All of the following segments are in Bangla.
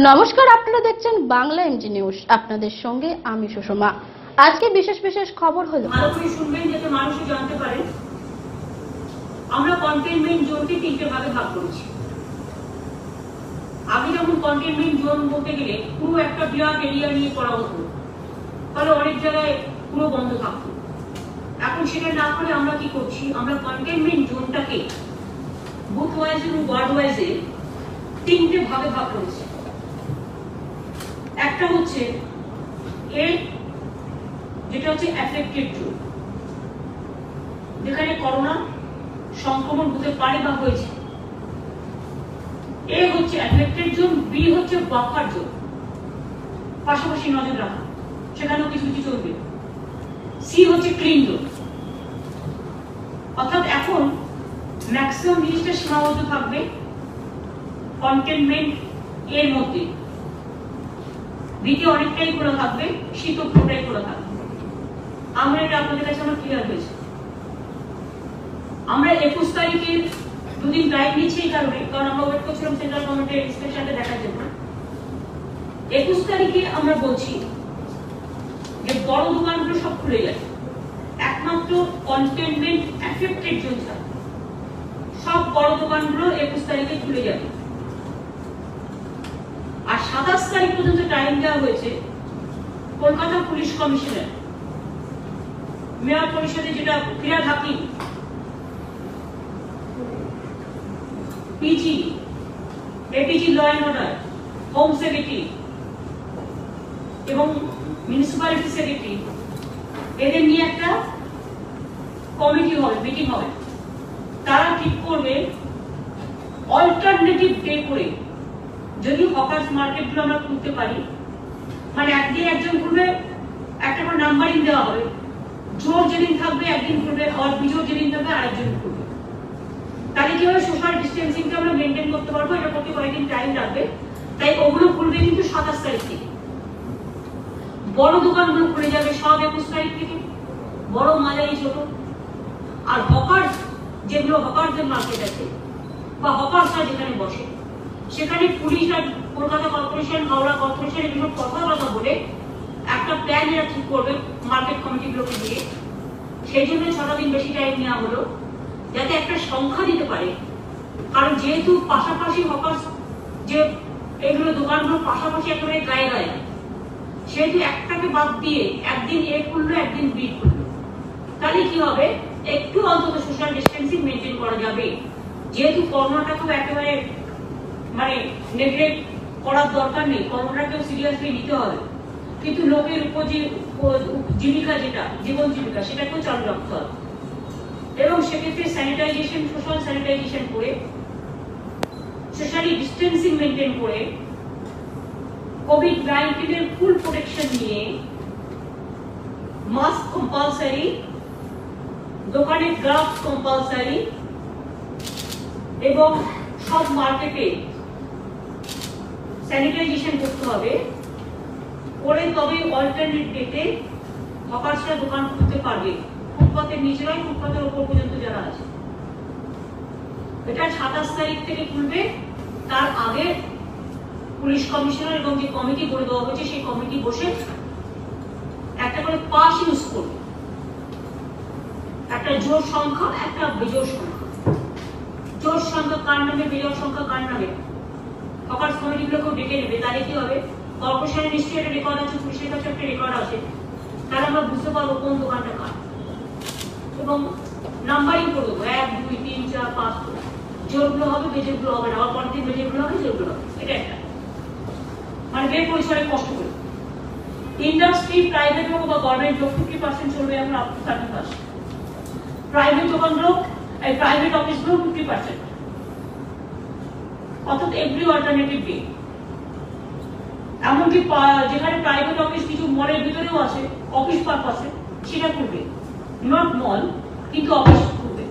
নমস্কার, আপনারা দেখছেন বাংলা এমজি নিউজ। আপনাদের সঙ্গে আমি সুষমা। আজকে বিশেষ বিশেষ খবর হলো, ভালো করে শুনবেন যাতে মানুষ জানতে পারে। আমরা কন্টেইনমেন্ট জোনকে তিনটে ভাগে ভাগ করেছি। আগে যেমন কন্টেইনমেন্ট জোন বলতে গেলে পুরো একটা বিরাট এরিয়া নিয়ে করা হতো, তাহলে অনেক জায়গায় পুরো বন্ধ থাকতো। এখন সেটা না করে আমরা কি করছি, আমরা কন্টেইনমেন্ট জোনটাকে বুথ ওয়াইজ এবং ওয়ার্ড ওয়াইজে তিনটে ভাগে ভাগ করেছি। একটা হচ্ছে এর যেটা হচ্ছে অ্যাফেক্টেড জোন, যেখানে করোনা সংক্রমণ হতে পারে বা হয়েছে। এ হচ্ছে অ্যাফেক্টেড জোন। বি হচ্ছে বাফার জোন, পাশাপাশি নজর রাখা, সেখানেও কিছু কিছু চলবে। সি হচ্ছে ক্লিন জোন। অর্থাৎ এখন ম্যাক্সিমাম জিনিসটা সীমাবদ্ধ থাকবে কন্টেনমেন্ট এর মধ্যে। বিটি অনেকটাই খোলা থাকবে, শীত পুরোটাই খোলা থাকবে। আমরা এটা আপনাদের কাছে আমার ক্লিয়ার হয়েছে। আমরা 21 তারিখের দুদিন টাইম নিচ্ছি এই কারণে, কারণ আমরা ওয়েট করছিলাম সেন্ট্রাল গভর্নমেন্টের ইন্সপেকশনটা দেখার জন্য। 21 তারিখে আমরা বলছি যে বড় দোকানগুলো সব খুলে যাবে, একমাত্র কন্টেনমেন্ট অ্যাফেক্টেড জোন ছাড়া সব বড় দোকানগুলো 21 তারিখে খুলে যাবে। আর 27 তারিখ পর্যন্ত টাইম দেওয়া হয়েছে কলকাতা পুলিশ কমিশনার, মেয়র পরিষদে যেটা Firhad Hakim, PG, APG law and order, home secretary এবং মিউনিসিপ্যালিটি সেক্রেটারি, এদের নিয়ে একটা কমিটি হবে, মিটিং হবে। তারা ঠিক করবে অল্টারনেটিভ ডে করে যদি হকার্স মার্কেটগুলো আমরা খুলতে পারি, মানে একদিন একজন ঘুরবে, একটা করে নাম্বারিং দেওয়া হবে। জোর যেদিন থাকবে একদিন ঘুরবে, আর বিজোর যেদিন থাকবে আরেকজন ঘুরবে। তাহলে কি হবে, সোশ্যাল ডিস্টেন্সিংটা আমরা মেনটেন করতে পারবো। এটা করতে কয়েকদিন টাইম লাগবে, তাই ওগুলো খুলবে কিন্তু 27 তারিখ থেকে। বড় দোকানগুলো খুলে যাবে সব 21 তারিখ থেকে, বড় মাঝারি ছোট। আর হকার যেগুলো হকারদের মার্কেট আছে বা হকারসরা যেখানে বসে, সেখানে পুলিশ আর কলকাতা কর্পোরেশন, হাওড়া কর্পোরেশন এগুলো কথাবার্তা বলে একটা প্ল্যান এরা ঠিক করবে মার্কেট কমিটিগুলোকে দিয়ে। সেই জন্য 6টা দিন বেশি টাইম নেওয়া হলো, যাতে একটা সংখ্যা দিতে পারে। কারণ যেহেতু পাশাপাশি হকার্স যে এগুলো দোকানগুলো পাশাপাশি একেবারে গায়ে গায়ে, সেহেতু একটাকে বাদ দিয়ে একদিন এ খুললো একদিন বি খুললো, তাহলে কি হবে, একটু অন্তত সোশ্যাল ডিস্টেন্সিং মেনটেন করা যাবে। যেহেতু করোনাটাকেও একেবারে মানে নেগলেক্ট করার দরকার নেই, করোনাটাকেও সিরিয়াসলি নিতে হবে, কিন্তু লোকের উপর যে জীবিকা, যেটা জীবন জীবিকা, সেটাকেও চালু রাখতে হবে। এবং সেক্ষেত্রে স্যানিটাইজেশন, সোশ্যাল স্যানিটাইজেশন করে, সোশ্যালি ডিস্টেন্সিং মেনটেন করে, কোভিড-19 এর ফুল প্রোটেকশন নিয়ে মাস্ক কম্পালসারি, দোকানে গ্লাভস কম্পালসারি, এবং সব মার্কেটে স্যানিটাইজেশন করতে হবে। করে তবে অল্টারনেট ডেতে হকার্সরা দোকান খুলতে পারবে, ফুটপাতের নিচে নয়, ফুটপাতের ওপর পর্যন্ত যারা আছে। এটা 27 তারিখ থেকে খুলবে। তার আগে পুলিশ কমিশনার এবং যে কমিটি করে দেওয়া হয়েছে, সেই কমিটি বসে একটা করে পাস ইউজ করবে, একটা জোর সংখ্যা, একটা বিজোড় সংখ্যা। জোর সংখ্যা কার নামে, বিজোড় সংখ্যা কার নামে, হকার্স কমিটিগুলোকেও ডেকে নেবে। তাহলে কি হবে, কর্পোরেশনের নিশ্চয়ই একটা রেকর্ড আছে, পুলিশের কাছে একটা রেকর্ড আছে, তাহলে আমরা বুঝতে পারবো কোন দোকানটা কার। এবং নাম্বারিং করে দেবো 1 2 3 4 5 করে। জোরগুলো হবে, বেজোরগুলো হবে না, আবার পরের দিন বেজোরগুলো হবে, জোরগুলো হবে। এটা একটা মানে বের পরিসরে কষ্ট করে। ইন্ডাস্ট্রি, প্রাইভেট হোক বা গভর্নমেন্ট হোক, 50% চলবে এখন, আপ টু 30%। প্রাইভেট দোকানগুলো, এই প্রাইভেট অফিসগুলো 50%। অর্থাৎ এভরি অল্টারনেটিভ ডে। এমনকি যেখানে প্রাইভেট অফিস কিছু মলের ভিতরেও আছে, অফিস পারপাসে, সেটা করবে, নট মল, কিন্তু অফিস করবে।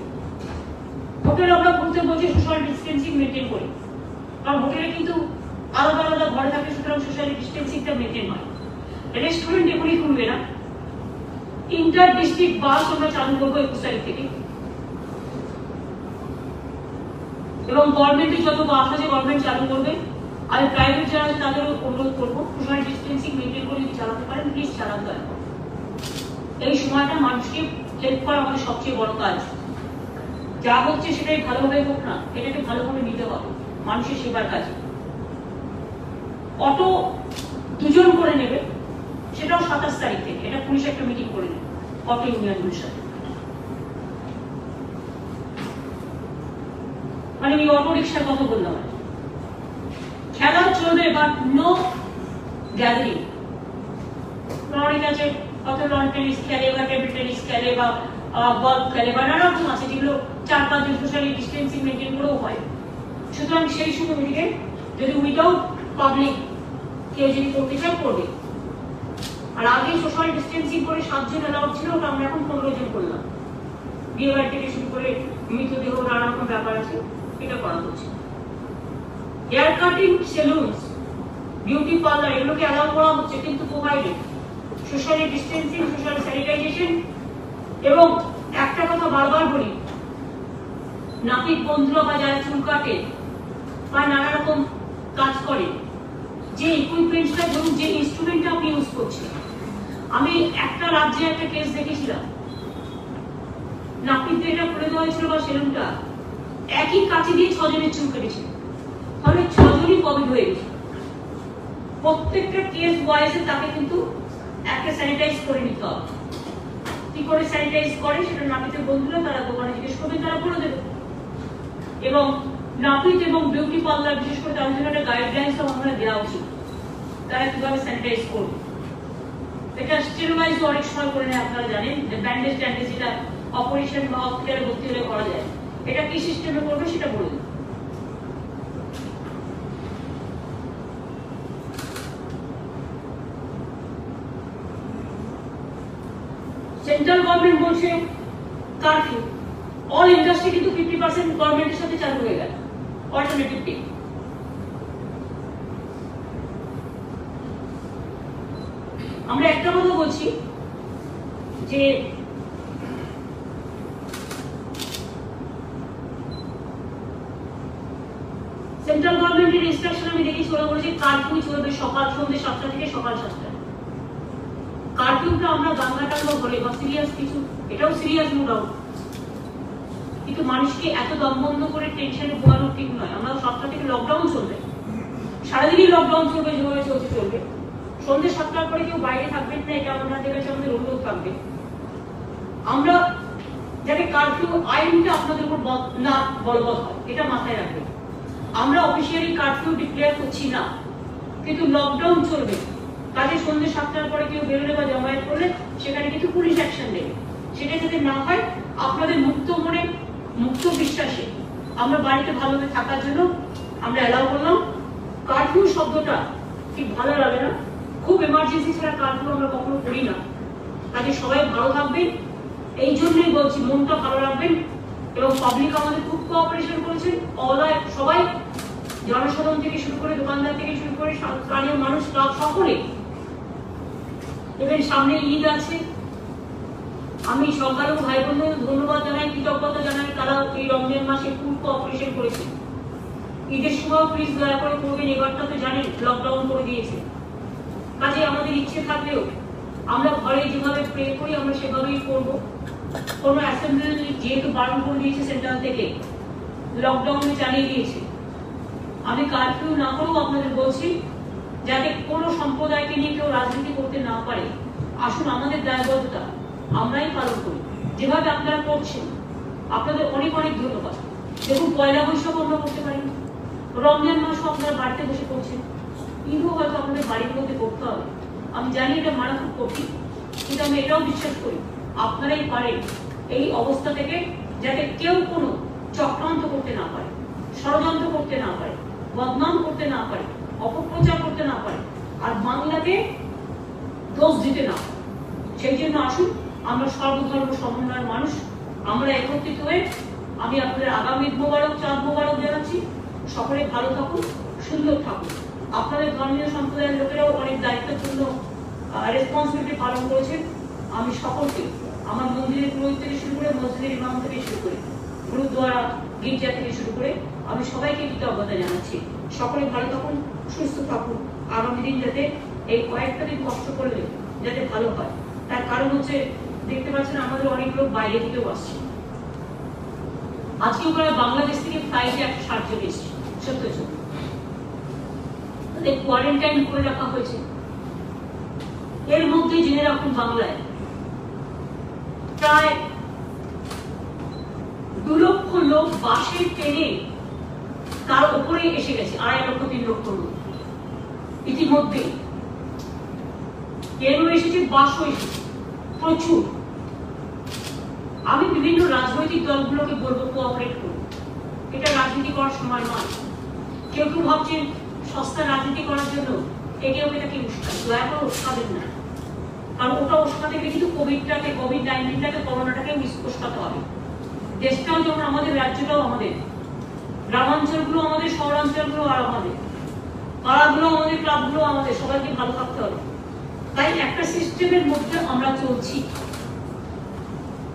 হোটেল আমরা খুলতে বলছি সোশ্যাল ডিস্টেন্সিং মেনটেন করে, কারণ হোটেলে কিন্তু আলাদা আলাদা ঘরে থাকে, সুতরাং সোশ্যাল ডিস্টেন্সিংটা মেনটেন হয়। রেস্টুরেন্ট এখনই খুলবে না। ইন্টার ডিস্ট্রিক্ট বাস আমরা চালু করবো 21 তারিখ থেকে। এবং গভর্নমেন্টের যত বাস আছে গভর্নমেন্ট চালু করবে। আমি প্রাইভেট যারা আছে তাদেরও অনুরোধ করবো সোশ্যাল ডিস্টেন্সিং মেনটেন করে যদি চালাতে পারেন প্লিজ চালান দয়া করে। এই সময়টা মানুষকে হেল্প করা আমাদের সবচেয়ে বড় কাজ। যা হচ্ছে সেটাই ভালোভাবে হোক না, এটাকে ভালোভাবে নিতে হবে মানুষের সেবার কাজে। অটো 2 জন করে নেবে, সেটাও 27 তারিখ থেকে, এটা পুলিশ একটা মিটিং করে নেবে অটো ইউনিয়নগুলোর সাথে। মানে আমি অটো রিক্সার কথা বললাম, খেলা চলবে বাট নো গ্যাদারিং। অনেক আছে কত লন টেনিস খেলে বা টেবিল টেনিস খেলে বা বল খেলে বা নানা রকম আছে যেগুলো 4-5 জন সোশ্যালি ডিস্টেন্সিং মেনটেন করেও হয়। সুতরাং সেই সময়টিকে যদি উইদাউট পাবলিক কেউ যদি করতে চায় করবে। আর আগে সোশ্যাল ডিস্টেন্সিং করে 7 জন অ্যালাউড ছিল, ওটা আমরা এখন 15 জন করলাম। বিয়ে বাড়ি থেকে শুরু করে মৃতদেহ নানা রকম ব্যাপার আছে, এটা করা হচ্ছে। হেয়ার কাটিং, সেলুনস, বিউটি পার্লার এগুলোকে অ্যালাউ করা হচ্ছে, কিন্তু provided socially distancing, social sanitisation. এবং একটা কথা বারবার বলি, নাপিত বন্ধুরা বা যারা চুল কাটে বা নানা রকম কাজ করে, যে ইকুইপমেন্টসটা ধরুন যে ইনস্ট্রুমেন্টটা আপনি ইউজ করছেন। আমি একটা রাজ্যে একটা কেস দেখেছিলাম, নাপিতদের এটা খুলে দেওয়া হয়েছিল বা সেলুনটা একই কাঁচি দিয়ে 6 জনের চুল কেটেছিল, তাহলে 6 জনই কোভিড হয়ে গেছে। প্রত্যেকটা কেস ওয়াইজে তাকে কিন্তু একটা স্যানিটাইজ করে নিতে হবে। কি করে স্যানিটাইজ করে সেটা নাপিতের বন্ধুরা তারা দোকানে জিজ্ঞেস করবেন, তারা বলে দেবে। এবং নাপিত এবং বিউটি পার্লার বিশেষ করে তাদের জন্য একটা গাইডলাইন্স আমাদের দেওয়া উচিত, তারা কিভাবে স্যানিটাইজ করবে। এটা স্টেরোলাইজ অনেক সময় করে নেয়, আপনারা জানেন যে ব্যান্ডেজ ট্যান্ডেজ যেটা অপারেশন বা হসপিটালে ভর্তি হলে করা যায়, এটা কি সিস্টেমে করবে সেটা বলে দেবে। সেন্ট্রাল গভর্নমেন্ট বলছে কারফিউ, অল ইন্ডাস্ট্রি কিন্তু 50% গভর্নমেন্টের সাথে চালু হয়ে গেল অল্টারনেটিভ ডে। আমরা একটা কথা বলছি যে সেন্ট্রাল গভর্নমেন্টের ইনস্ট্রাকশন আমি দেখেছি, ওরা বলেছে কারফিউ চলবে সকাল সন্ধ্যে 7টা থেকে সকাল 7টা। কারফিউটা আমরা দাঙ্গা বলে বা সিরিয়াস কিছু, এটাও সিরিয়াস নো ডাউট, কিন্তু মানুষকে এত দমবন্ধ করে টেনশনে পোয়ানো ঠিক নয়। আমরা 7টা থেকে লকডাউন চলবে, সারাদিনই লকডাউন চলবে, যেভাবে চলছে চলবে। সন্ধ্যে 7টার পরে কেউ বাইরে থাকবেন না, এটা আমাদের কাছে আমাদের অনুরোধ থাকবে। আমরা যাতে কারফিউ আইনটা আপনাদের উপর না বলবৎ হয়, এটা মাথায় রাখবেন। আমরা অফিসিয়ালি কারফিউ ডিক্লেয়ার করছি না, কিন্তু লকডাউন চলবে। কাজে সন্ধ্যে 7টার পরে কেউ বেরোলে বা জমায়েত করলে সেখানে কিন্তু পুলিশ অ্যাকশন নেবে। সেটা যাতে না হয়, আপনাদের মুক্ত মনে মুক্ত বিশ্বাসে আমরা বাড়িতে ভালোভাবে থাকার জন্য আমরা অ্যালাউ করলাম। কারফিউ শব্দটা ঠিক ভালো লাগে না, খুব এমার্জেন্সি ছাড়া কারফিউ আমরা কখনো করি না। কাজে সবাই ভালো থাকবেন, এই জন্যই বলছি মনটা ভালো রাখবেন। এবং পাবলিক আমাদের খুব কোঅপারেশন করেছেন, সবাই জনসাধারণ থেকে শুরু করে দোকানদার থেকে শুরু করে স্থানীয় মানুষ সকলে। এবার সামনে ঈদ আছে, আমি সংখ্যালঘু ভাই বোনদের ধন্যবাদ জানাই, কৃতজ্ঞতা জানাই, তারা এই রমজান মাসে খুব কোঅপারেশন করেছে। ঈদের সময় প্লিজ দয়া করে করবেন, এবারটা তো জানেন লকডাউন করে দিয়েছে। কাজে আমাদের ইচ্ছে থাকলেও আমরা ঘরে যেভাবে প্রে করি আমরা সেভাবেই করবো। কোনো অ্যাসেম্বলি যেহেতু বারণ করে দিয়েছে সেন্ট্রাল থেকে, লকডাউনে চালিয়ে দিয়েছে, আমি কারফিউ না করেও আপনাদের বলছি যাতে কোনো সম্প্রদায়কে নিয়ে কেউ রাজনীতি করতে না পারে। আসুন আমাদের দায়বদ্ধতা আমরাই পালন করি, যেভাবে আপনারা করছেন। আপনাদের অনেক অনেক ধন্যবাদ। দেখুন, পয়লা বৈশাখ আমরা করতে পারি, রমজান মাসও আপনারা বাড়িতে বসে করছেন, ঈদও হয়তো আপনাদের বাড়ির মধ্যে করতে হবে। আমি জানি এটা মানা খুব কঠিন, কিন্তু আমি এটাও বিশ্বাস করি আপনারাই পারেন এই অবস্থা থেকে যাতে কেউ কোনো চক্রান্ত করতে না পারে, ষড়যন্ত্র করতে না পারে, বদনাম করতে না পারে, অপপ্রচার করতে না পারে, আর বাংলাকে দোষ দিতে না পারে। সেই জন্য আসুন, আমরা সর্বধর্ম সমন্বয়ের মানুষ, আমরা একত্রিত হয়ে আমি আপনাদের আগামী মোবারক, চাঁদ মোবারক জানাচ্ছি। সকলে ভালো থাকুন, সুন্দর থাকুন। আপনাদের ধর্মীয় সম্প্রদায়ের লোকেরাও অনেক দায়িত্বপূর্ণ রেসপন্সিবিলিটি পালন করেছেন। আমি সকলকে, আমার মন্দিরের পুরোহিত থেকে শুরু করে মসজিদের ইমাম থেকে শুরু করে গুরুদ্বারা, গির্জা থেকে শুরু করে আমি সবাইকে কৃতজ্ঞতা জানাচ্ছি। সকলে ভালো থাকুন, সুস্থ থাকুন। আগামী দিন যাতে এই কয়েকটা দিন কষ্ট করলে যাতে ভালো হয়, তার কারণ হচ্ছে দেখতে পাচ্ছেন আমাদের অনেক লোক বাইরে থেকেও আসছে। আজকে প্রায় বাংলাদেশ থেকে ফ্লাইটে 160 জন এসছে, সত্য সত্য তাদের কোয়ারেন্টাইন করে রাখা হয়েছে। এর মধ্যে জেনে রাখুন বাংলায় প্রায় 2 লক্ষ লোক বাসে ট্রেনে তার উপরে এসে গেছে, 2.5 লক্ষ 3 লক্ষ লোক ইতিমধ্যে। ট্রেনও এসেছে, বাসও এসেছে প্রচুর। আমি বিভিন্ন রাজনৈতিক দলগুলোকে বলবো কোঅপারেট করুন, এটা রাজনীতি করার সময় নয়। কেউ কেউ ভাবছেন সস্তা রাজনীতি করার জন্য একে ওকে তাকে উস্কান, দয়া করে উস্কাবেন না, কারণ ওটা উস্কাতে গেলে কিন্তু কোভিড-19টাকে করোনাটাকে উস্কাতে হবে। দেশটাও যেমন আমাদের, রাজ্যটাও আমাদের, গ্রামাঞ্চলগুলো আমাদের, শহরাঞ্চলগুলো আর আমাদের, পাড়াগুলো আমাদের, ক্লাবগুলো আমাদের, সবাইকে ভালো থাকতে হবে। তাই একটা সিস্টেমের মধ্যে আমরা চলছি।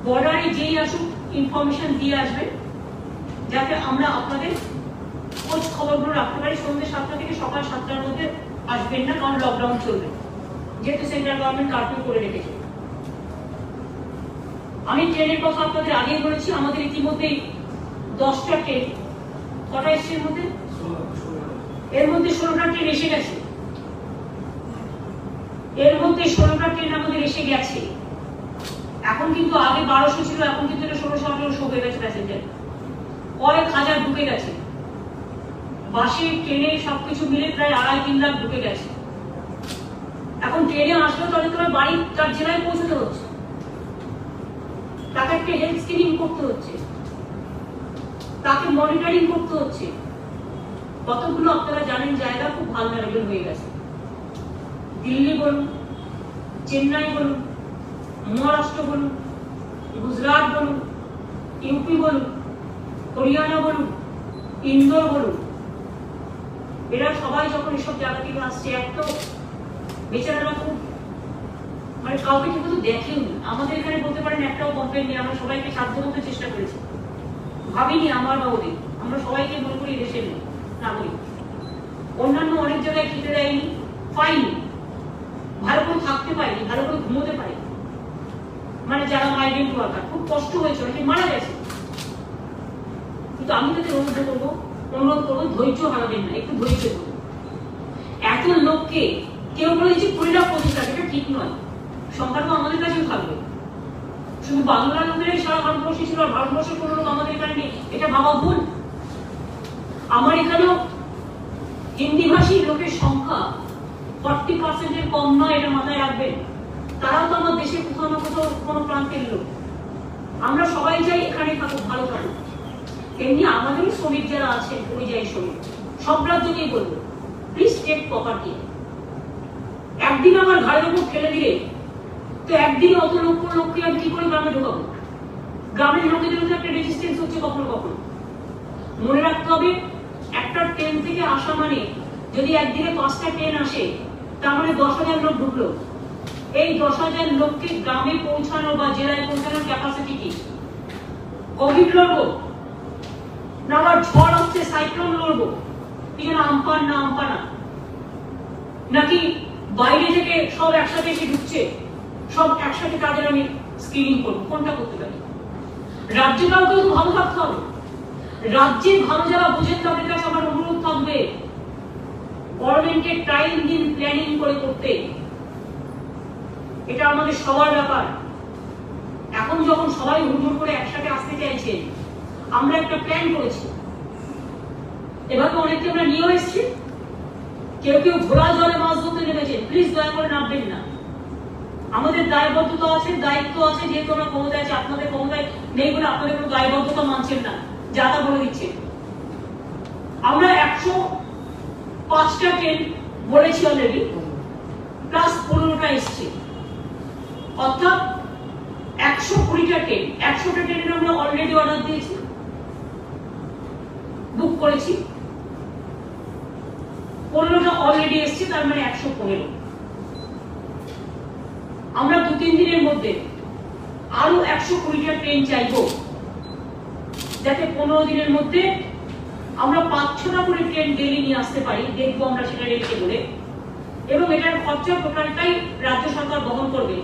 বর্ডারে যেই আসুক ইনফরমেশন দিয়ে আসবে, যাতে আমরা আপনাদের খোঁজ খবরগুলো রাখতে পারি। সন্ধ্যে 7টা থেকে সকাল 7টার মধ্যে আসবেন না, কারণ লকডাউন চলবে, যেহেতু সেন্ট্রাল গভর্নমেন্ট কারফিউ করে রেখেছে। আমি ট্রেনের কথা আপনাদের আগেই বলেছি, আমাদের ইতিমধ্যেই 10টা ট্রেন, কটা এসছে এর মধ্যে? এর মধ্যে 16টা ট্রেন এসে গেছে। এর মধ্যে 16টা ট্রেন আমাদের এসে গেছে। এখন কিন্তু আগে 1200 ছিল, এখন কিন্তু 1600-1800 হয়ে গেছে প্যাসেঞ্জার, কয়েক হাজার ঢুকে গেছে। বাসে ট্রেনে সবকিছু মিলে প্রায় 2.5-3 লাখ ঢুকে গেছে। এখন ট্রেনে আসলে তাহলে তোমার বাড়ি তার জেলায় পৌঁছতে হচ্ছে, তাকে একটা হেলথ স্ক্রিনিং করতে হচ্ছে, তাকে মনিটরিং করতে হচ্ছে। কতগুলো আপনারা জানেন জায়গা খুব ভালনারেবল হয়ে গেছে। দিল্লি বলুন, চেন্নাই বলুন, মহারাষ্ট্র বলুন, গুজরাট বলুন, ইউপি বলুন, হরিয়ানা বলুন, ইন্দোর বলুন, এরা সবাই যখন এসব জায়গা থেকে আসছে, একটাও বেচারারা খুব মানে কাউকে ঠিক মতো দেখেনি। আমাদের এখানে বলতে পারেন একটাও কমপ্লেন নেই, আমরা সবাইকে সাধ্য করতে চেষ্টা করেছি, ভাবিনি আমার বা ওদের, আমরা সবাইকে মনে করি দেশের নাগরিক। অন্যান্য অনেক জায়গায় খেতে দেয়নি, পাইনি, ভালো করে থাকতে পারিনি, ভালো করে ঘুমোতে পারিনি। মানে যারা মাইগ্রেন্ট ওয়ার্কার, খুব কষ্ট হয়েছে, অনেকে মারা গেছে। কিন্তু আমি তাদের অনুরোধ করবো ধৈর্য হারাবেন না, একটু ধৈর্য করুন। এত লোককে কেউ বলে যে 20 লাখ 25 লাখ, এটা ঠিক নয়। সংখ্যা তো আমাদের কাছেও থাকবে, শুধু বাংলা লোকেরাই সারা ভারতবর্ষে ছিল আর ভারতবর্ষের কোনো লোক আমাদের এখানে নেই, এটা ভাবা ভুল। আমার এখানেও হিন্দিভাষী লোকের সংখ্যা 40% কম নয়, এটা মাথায় রাখবেন। তারাও তো আমার দেশের কোথাও না কোথাও কোনো প্রান্তের লোক। আমরা সবাই চাই এখানে থাকুক, ভালো থাকুক। এমনি আমাদেরও শ্রমিক যারা আছেন, পরিযায়ী শ্রমিক, সব রাজ্যকেই বলবো প্লিজ টেক প্রপার কেয়ার। একদিন আমার ঘরের উপর ফেলে দিলে তো একদিনে অত লোককে আমি কি করে গ্রামে ঢোকাবো? গ্রামের লোকেদের তো একটা রেজিস্ট্যান্স হচ্ছে কখনো কখনো। মনে রাখতে হবে, একটা ট্রেন থেকে আসা মানে যদি একদিনে 5টা ট্রেন আসে, তার মানে 10,000 লোক ঢুকলো। এই 10,000 লোককে গ্রামে পৌঁছানো বা জেলায় পৌঁছানোর ক্যাপাসিটি কি? কোভিড লড়বো না আবার ঝড় আসছে সাইক্লোন লড়বো? কি যেন আমপান না আমপানা, নাকি বাইরে থেকে সব একসাথে এসে ঢুকছে, সব একসাথে তাদের আমি স্ক্রিনিং করবো? কোনটা করতে পারি? রাজ্যে কাউকে তো ভালো থাকতে হবে। রাজ্যের ভালো যারা বোঝেন তাদের কাছে আমার অনুরোধ থাকবে, গভর্নমেন্টকে টাইম দিন প্ল্যানিং করে করতে। এটা আমাদের সবার ব্যাপার। এখন যখন সবাই হুড়মুড় করে একসাথে আসতে চাইছে, আমরা একটা প্ল্যান করেছি। এভাবে অনেককে আমরা নিয়েও এসেছি। কেউ কেউ ঘোড়া জলে মাছ ধরতে নেমেছেন, প্লিজ দয়া করে নামবেন না। আমাদের দায়বদ্ধতা আছে, দায়িত্ব আছে, যেহেতু আমরা ক্ষমতায় আছে। আপনাদের ক্ষমতায় নেই বলে আপনাদের কোনো দায়বদ্ধতা মানছেন না, যা তা বলে দিচ্ছে। আমরা 105টা ট্রেন বলেছি অলরেডি, প্লাস 15টা এসছে, অর্থাৎ 120টা ট্রেন। 100টা ট্রেনের আমরা অলরেডি অর্ডার দিয়েছি, বুক করেছি। 15টা অলরেডি এসছে, তার মানে 115। আমরা 2-3 দিনের মধ্যে আরো 120টা ট্রেন চাইবো। যাতে 15 দিনের মধ্যে আমরা 5-6টা করে ট্রেন ডেলি নিয়ে আসতে পারি, দেখবো আমরা সেটা রেলকে বলে, এবং এটার খরচা টোটালটাই রাজ্য সরকার বহন করবে।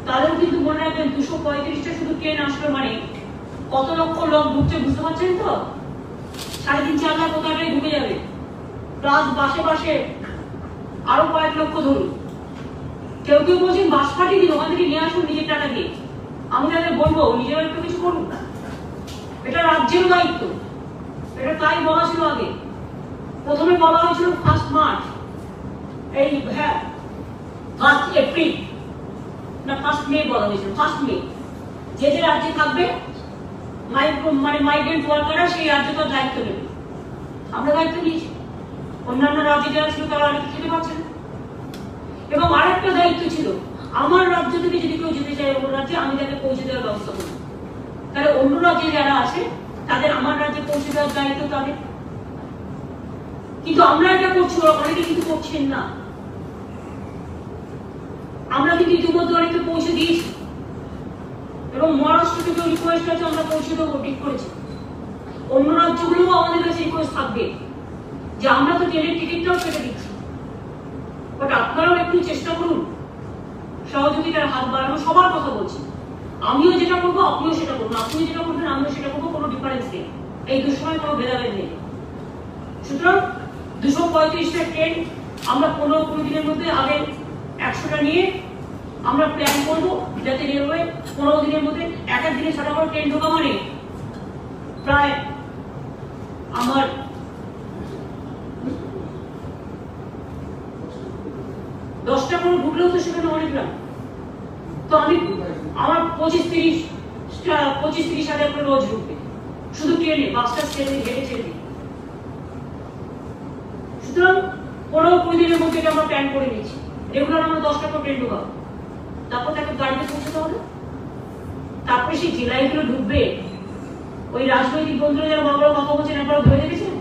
তাহলেও কিন্তু মনে রাখবেন 235টা শুধু ট্রেন আসলো মানে কত লক্ষ লোক ঢুকছে বুঝতে পারছেন তো? 3.5-4 লাখ কোথাটাই ঢুকে যাবে, প্লাস বাসে বাসে আরো কয়েক লক্ষ ধরুন। কেউ কেউ বলছেন বাস পাঠিয়ে দিন, ওখান থেকে নিয়ে আসুন নিজের টাকা দিয়ে। আমি তাদের বলবো নিজেরা একটু কিছু করুন না, এটা রাজ্যের দায়িত্ব। এটা তাই বলা ছিল আগে, প্রথমে বলা হয়েছিল 1 মার্চ, এই হ্যাঁ 1 এপ্রিল না 1 মে বলা হয়েছিল, 1 মে। যে যে রাজ্যে থাকবে মানে মাইগ্রেন্ট ওয়ার্কাররা সেই রাজ্য তার দায়িত্ব নেবে। আমরা দায়িত্ব নিয়েছি, অন্যান্য রাজ্যে যারা ছিল তারা অনেক খেতে পারছে না। এবং আরেকটা দায়িত্ব ছিল, আমার রাজ্য থেকে যদি কেউ যেতে চায় অন্য রাজ্যে, আমি তাকে পৌঁছে দেওয়ার ব্যবস্থা করব। তাহলে অন্য রাজ্যে যারা আছে তাদের আমার রাজ্যে পৌঁছে দেওয়ার দায়িত্ব তাদের। কিন্তু আমরা এটা করছি, অনেকে কিন্তু করছেন না। আমরা কিন্তু ইতিমধ্যে অনেকে পৌঁছে দিয়েছি, এবং মহারাষ্ট্র থেকে রিকোয়েস্ট আছে আমরা পৌঁছে দেবো, ঠিক করেছি। অন্য রাজ্যগুলোও আমাদের কাছে রিকোয়েস্ট থাকবে যে আমরা তো ট্রেনের টিকিটটাও কেটে দিচ্ছি, বাট আপনারাও একটু চেষ্টা করুন, সহযোগিতার হাত বাড়ানো। সবার কথা বলছি, আমিও যেটা করবো আপনিও সেটা করুন, আপনিও যেটা করবেন আমিও সেটা করবো, কোনো ডিফারেন্স নেই, এই দুসময় কোনো ভেদাভেদ নেই। সুতরাং 235টা ট্রেন আমরা 15 দিনের মধ্যে আগে 100টা নিয়ে আমরা প্ল্যান করবো, যাতে রেলওয়ে 15 দিনের মধ্যে এক দিনে 6টা করে ট্রেন ঢোকা মানে প্রায় আমার 10টা করে ঢুকলেও তো সেখানে অনেক গ্রাম, তো আমি আমার 25-30 হাজার করে রোজ ঢুকবে শুধু ট্রেনে, বাসটা ছেড়ে হেঁটে ছেড়ে দিই। সুতরাং 15 দিনের মধ্যে এটা আমরা প্ল্যান করে নিয়েছি। রেগুলার আমরা 10টা করে ট্রেন ঢোকাবো, তারপর তাকে গাড়িতে পৌঁছতে হবে। তারপরে সেই জেলায় গুলো ঢুকবে, ওই রাজনৈতিক বন্ধুরা যারা বড় বড় কথা বলছেন একবার ভেবে দেখেছেন?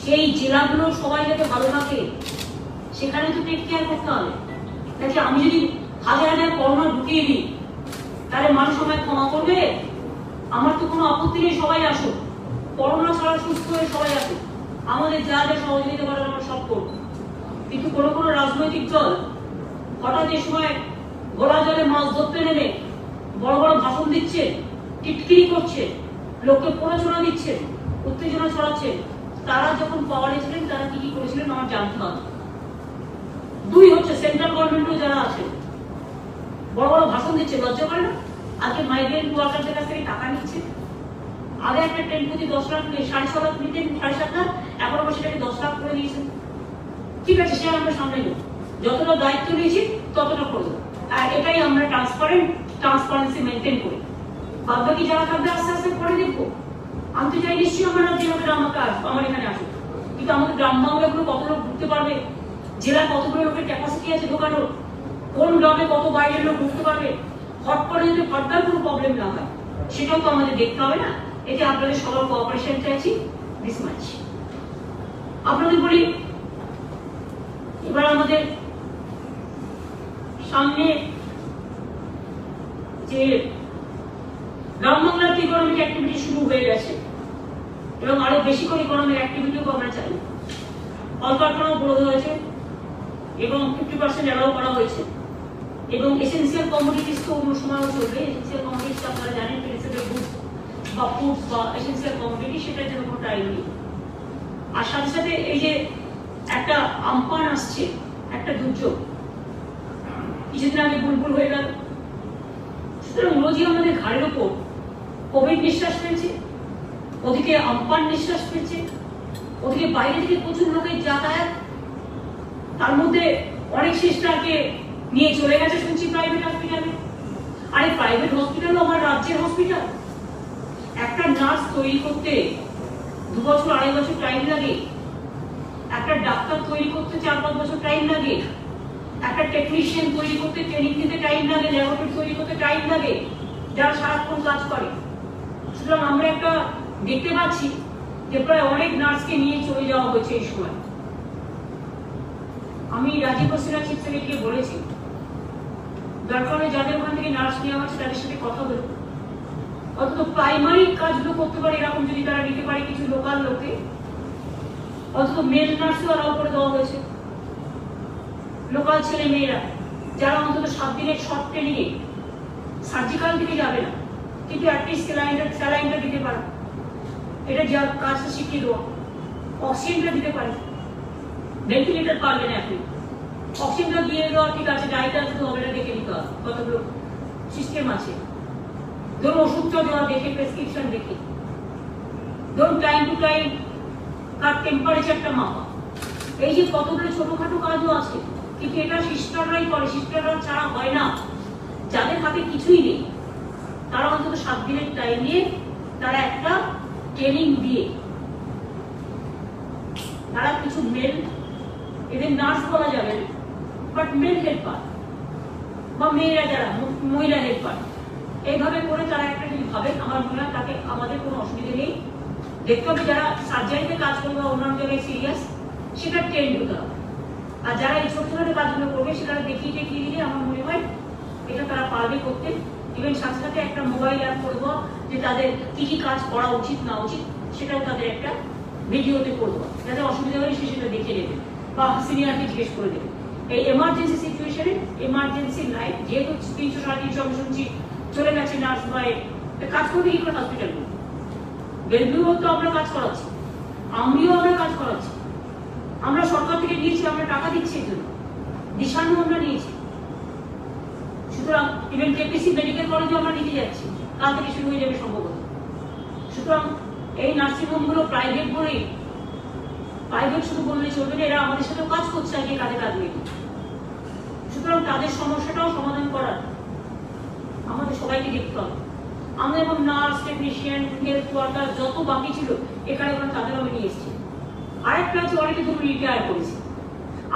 সেই জেলাগুলো সবাই যাতে ভালো থাকে সেখানে তো টেক কেয়ার করতে হবে। নাকি আমি যদি হাজার হাজার করোনা ঢুকিয়ে দিই তাহলে মানুষ আমায় ক্ষমা করবে? আমার তো কোনো আপত্তি নেই, সবাই আসুক, করোনা ছাড়া সুস্থ হয়ে সবাই আসুক, আমাদের যা যা সহযোগিতা করার আমরা সব করবো। কিন্তু কোনো কোনো রাজনৈতিক দল হঠাৎ এই সময় ঘোড়া জলে মাছ ধরতে নেমে বড় বড় ভাষণ দিচ্ছে, টিটকিরি করছে, লোককে প্ররোচনা দিচ্ছে, উত্তেজনা ছড়াচ্ছে। তারা যখন পাওয়ারে ছিলেন তারা কি কি করেছিলেন আমার জানতে হবে। 2 হচ্ছে সেন্ট্রাল গভর্নমেন্টও যারা আছে বড় বড় ভাষণ দিচ্ছে, লজ্জা করে না? আজকে মাইগ্রেন্ট ওয়ার্কারদের কাছ থেকে টাকা নিচ্ছে। আগে একটা ট্রেন প্রতি 10 লাখ নিয়ে 6.5 লাখ নিতেন, 7.5 লাখ, এখন আবার সেটাকে 10 লাখ করে দিয়েছেন। ঠিক আছে, সে আমরা সামনে নেব, যতটা দায়িত্ব নিয়েছি ততটা করবো। আর এটাই আমরা ট্রান্সপারেন্সি মেনটেন করি। বাদ বাকি যারা থাকবে আস্তে আস্তে পরে দেখবো। আনতে চাই নিশ্চয়ই আমরা যেভাবে আমাকে আসবো, আমার এখানে আসুক, কিন্তু আমাদের গ্রাম বাংলাগুলো কত লোক ঢুকতে পারবে, জেলায় কতগুলো লোকের ক্যাপাসিটি আছে ঢোকানোর, কোন গ্রামে কত বাইরের লোক ঢুকতে পারবে, হট করে যদি ফার্দার কোনো প্রবলেম না হয় সেটাও তো আমাদের দেখতে হবে না। এতে আপনাদের সবার কোঅপারেশন চাইছি, দিস মাচ। আপনাদের বলি, এবার আমাদের সামনে যে গ্রাম বাংলার ইকোনমিক অ্যাক্টিভিটি শুরু হয়ে গেছে এবং আরো বেশি করে ইকোনমিক অ্যাক্টিভিটিও আমরা চাই। কলকারখানাও বড় হয়েছে এবং 50% অ্যালাউ করা হয়েছে, এবং এসেন্সিয়াল কমোডিটিস তো অন্য সময়ও চলবে। এসেন্সিয়াল কমোডিটিস আপনারা জানেন, পেরিসেবল গুডস বা ফুডস বা এসেন্সিয়াল কমোডিটি, সেটার জন্য কোনো টাইম নেই। আর সাথে সাথে এই যে একটা আমপান আসছে, একটা দুর্যোগ, কিছুদিন আগে বুলবুল হয়ে গেল, সুতরাং রোজই আমাদের ঘাড়ের ওপর কোভিড নিঃশ্বাস ফেলছে, ওদিকে আমপান নিঃশ্বাস ফেলছে, ওদিকে বাইরে থেকে প্রচুর লোকের যাতায়াত, তার মধ্যে অনেক সিস্টারকে নিয়ে চলে গেছে শুনছি প্রাইভেট হসপিটালে। আর এই প্রাইভেট হসপিটালও আমার রাজ্যের হসপিটাল। একটা নার্স তৈরি করতে 2 বছর 2.5 বছর টাইম লাগে, একটা ডাক্তার তৈরি করতে 4-5 বছর টাইম লাগে, একটা টেকনিশিয়ান তৈরি করতে ট্রেনিং নিতে টাইম লাগে, ল্যাবরেটরি তৈরি করতে টাইম লাগে, যারা সারাক্ষণ কাজ করে। সুতরাং আমরা একটা দেখতে পাচ্ছি যে প্রায় অনেক নার্সকে নিয়ে চলে যাওয়া হয়েছে এই সময়। আমি রাজীব বসিরা চিফ সেক্রেটারিকে বলেছি, দরকার হলে যাদের ওখান থেকে নার্স নেওয়া হচ্ছে তাদের সাথে কথা বলবো, অন্তত প্রাইমারি কাজগুলো করতে পারে এরকম যদি তারা নিতে পারে কিছু লোকাল লোকে, অন্তত মেল নার্সও অ্যালাউ করে দেওয়া হয়েছে, লোকাল ছেলে মেয়েরা যারা অন্তত 7 দিনের শর্ট ট্রেনিংয়ে সার্জিক্যাল দিকে যাবে না, কিন্তু অ্যাটলিস্ট স্যালাইনটা দিতে পারে, এটা যা কাজটা শিখিয়ে দেওয়া, অক্সিজেনটা দিতে পারে, ভেন্টিলেটর পারবে না এখন, অক্সিজেনটা দিয়ে দেওয়া ঠিক আছে, ডাইটা শুধু হবে না দেখে নিতে হবে কতগুলো সিস্টেম আছে, ধরুন ওষুধটা দেওয়া দেখে, প্রেসক্রিপশন দেখে, ধরুন টাইম টু টাইম তার টেম্পারেচারটা মাপা, এই যে কতগুলো ছোটখাটো কাজও আছে, কিন্তু এটা সিস্টাররাই করে, সিস্টাররা ছাড়া হয় না। যাদের হাতে কিছুই নেই তারা অন্তত 7 দিনের টাইম নিয়ে তারা একটা ট্রেনিং দিয়ে তারা কিছু মেল, এদের নার্স বলা যাবে না, বাট মেল হেল্পার বা মেয়েরা যারা মহিলা হেল্পার, এইভাবে করে তারা একটা যদি ভাবে, আমার মনে হয় তাকে আমাদের কোনো অসুবিধা নেই। দেখতে হবে যারা সার্জারিতে কাজ করবে বা অন্যান্য জায়গায় সিরিয়াস, সেটা ট্রেন হতে হবে। আর যারা এই ছোট ছোট কাজগুলো করবে সেটা দেখিয়ে দিলে আমার মনে হয় এটা তারা পারবে করতে। ইভেন সাথে সাথে একটা মোবাইল অ্যাপ করবো যে তাদের কি কি কাজ করা উচিত না উচিত সেটাও তাদের একটা ভিডিওতে করবো, যাতে অসুবিধা হলে সে সেটা দেখে নেবে বা সিনিয়রকে জিজ্ঞেস করে দেবে। এই এমার্জেন্সি সিচুয়েশনে, এমার্জেন্সি লাইফ, যেহেতু 300 350 আমি শুনছি চলে গেছে নার্স বাই, কাজ করবে কি করে হসপিটালগুলো? বেলভিউ তো আমরা কাজ করাচ্ছি, আমরা কাজ করাচ্ছি, আমরা সরকার থেকে নিয়েছি, আমরা টাকা দিচ্ছি এর জন্য, দিশানু আমরা নিয়েছি। সুতরাং ইভেন কেপিসি মেডিকেল কলেজে আমরা নিতে যাচ্ছি, কাল থেকে শুরু হয়ে যাবে সম্ভবত। সুতরাং এই নার্সিংহোমগুলো প্রাইভেট বলেই, প্রাইভেট শুধু বললে চলবে না, এরা আমাদের সাথে কাজ করছে আগে কাজে কাজ নেই। সুতরাং তাদের সমস্যাটাও সমাধান করার আমাদের সবাইকে দেখতে হবে। আমরা এবং নার্স, টেকনিশিয়ান, হেলথ ওয়ার্কার যত বাকি ছিল এখানে তাদের আমি নিয়ে এসেছি। আরেকটা আছে, অনেকে ধরুন রিটায়ার করেছে,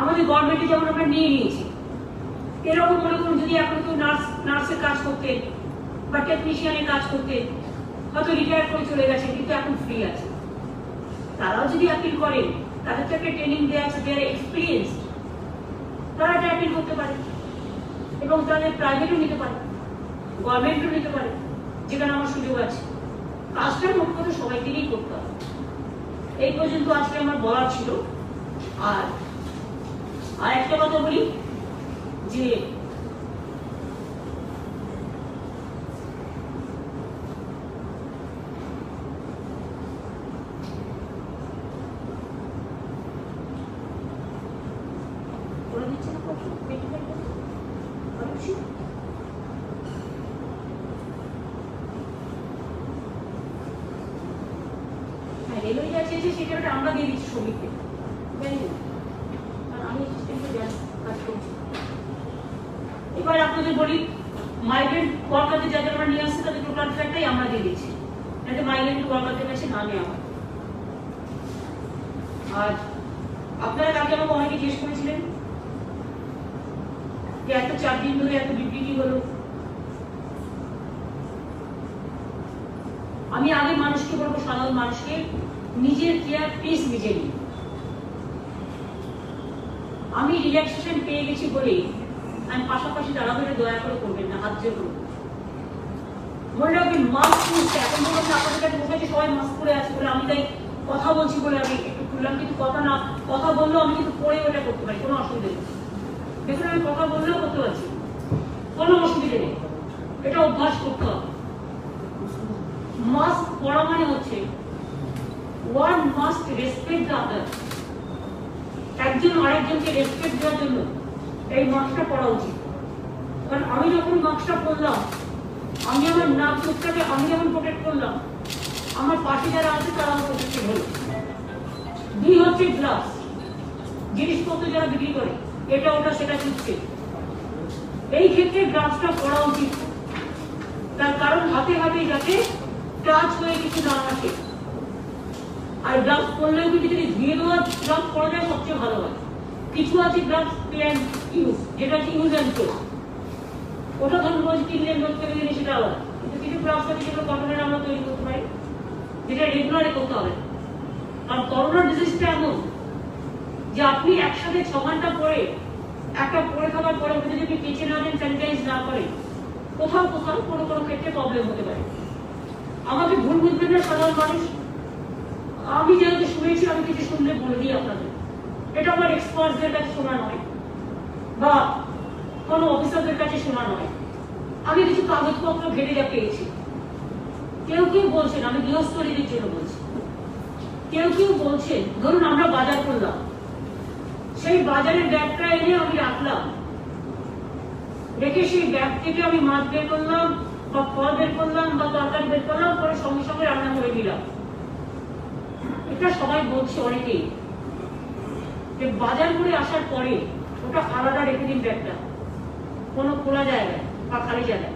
আমাদের গভর্নমেন্টে যেমন আমরা নিয়ে নিয়েছি, এরকম মনে করুন যদি এখন কেউ নার্সের কাজ করতে বা টেকনিশিয়ানের কাজ করতে হয়তো রিটায়ার করে চলে গেছে, কিন্তু এখন ফ্রি আছে, তারাও যদি অ্যাপিল করেন, তাদের তো একটা ট্রেনিং দেওয়া আছে, দেয়ার এক্সপিরিয়েন্স, তারা এটা অ্যাপিল করতে পারে এবং তাদের প্রাইভেটও নিতে পারে, গভর্নমেন্টও নিতে পারে, যেখানে আমার সুযোগ আছে। কাজটা মোট কথা সবাইকে নিয়েই করতে হবে। এই পর্যন্ত আজকে আমার বলার ছিল। আর একটা কথা বলি যে রেলওয়ে যা চেয়েছে সেটা আমরা দিয়ে দিচ্ছি শ্রমিকদের, আমি কাজ করছি। এবার আপনাদের বলি, মাইগ্রেন্ট ওয়ার্কারদের যাদের আমরা নিয়ে আসছি তাদের টোটাল ফ্যাক্টটাই আমরা দিয়ে দিচ্ছি, যাতে মাইগ্রেন্ট ওয়ার্কারদের কাছে না নেওয়া হয়। আর আপনারা কালকে আমাকে অনেকে জিজ্ঞেস করেছিলেন যে এত 4 দিন ধরে এত বিবৃতি হলো। আমি আগে মানুষকে বলবো, সাধারণ মানুষকে, নিজের কেয়ার প্লিজ নিজে নিন। আমি রিল্যাক্সেশন পেয়ে গেছি বলেই আমি পাশাপাশি দাঁড়াবো, এটা দয়া করে করবেন না, হাত জোর করুন। মনে রাখবেন মাস্ক পরতে, এখন বলবেন আপনাদের কাছে বসে সবাই মাস্ক পরে আছে বলে আমি তাই কথা বলছি বলে আমি একটু খুললাম, কিন্তু কথা বললেও আমি কিন্তু পরে ওটা করতে পারি, কোনো অসুবিধা নেই। দেখুন আমি কথা বললেও করতে পারছি, কোনো অসুবিধা নেই, এটা অভ্যাস করতে হবে। মাস্ক পরা মানে হচ্ছে one must respect the other, একজন আরেকজনকে রেসপেক্ট দেওয়ার জন্য এই মাস্কটা পরা উচিত। কারণ আমি যখন মাস্কটা পরলাম, আমি আমার নাক মুখটাকে আমি যেমন প্রোটেক্ট করলাম, আমার পাশে যারা আছে তারা আমার প্রোটেক্টেড হলো। 2 হচ্ছে গ্লাভস, জিনিসপত্র যারা বিক্রি করে এটা ওটা সেটা চুপছে, এই ক্ষেত্রে গ্লাভসটা পরা উচিত। তার কারণ হাতে হাতে যাতে টাচ হয়ে কিছু না আসে। আর গ্লাভস পরলেও কিন্তু যদি ধুয়ে দেওয়া গ্লাভস পরা যায় সবচেয়ে ভালো হয়। কিছু আছে গ্লাভস পে অ্যান্ড ইউজ, যেটা হচ্ছে ইউজ অ্যান্ড থ্রো, ওটা ধরুন রোজ কিনলেন, রোজ ফেলে দিলেন, সেটা আলাদা। কিন্তু কিছু গ্লাভস আছে যেগুলো কটনের আমরা তৈরি করতে পারি, যেটা রেগুলারে করতে হবে। কারণ করোনা ডিজিজটা এমন যে আপনি একসাথে 6 ঘন্টা পরে একটা পরে থাকার পরে ওটা যদি আপনি কেচে না দেন, স্যানিটাইজ না করেন, কোথাও কোনো ক্ষেত্রে প্রবলেম হতে পারে। আমাকে ভুল বুঝবেন না সাধারণ মানুষ, আমি যেহেতু শুনেছি আমি কিছু শুনলে বলে দিই আপনাদের। এটা আমার এক্সপার্টদের কাছে শোনা নয় বা কোনো অফিসারদের কাছে শোনা নয়, আমি কিছু কাগজপত্র ঘেটে যা পেয়েছি। কেউ কেউ বলছেন, আমি গৃহস্থলীদের জন্য বলছি, কেউ কেউ বলছেন ধরুন আমরা বাজার করলাম, সেই বাজারের ব্যাগটা এনে আমি রাখলাম, রেখে সেই ব্যাগ থেকে আমি মাছ বের করলাম বা ফল বের করলাম বা তরকারি বের করলাম, পরে সঙ্গে সঙ্গে রান্না করে দিলাম। এটা সবাই বলছে অনেকেই, যে বাজার করে আসার পরে ওটা আলাদা রেখে দিন ব্যাগটা কোনো খোলা জায়গায় বা খালি জায়গায়,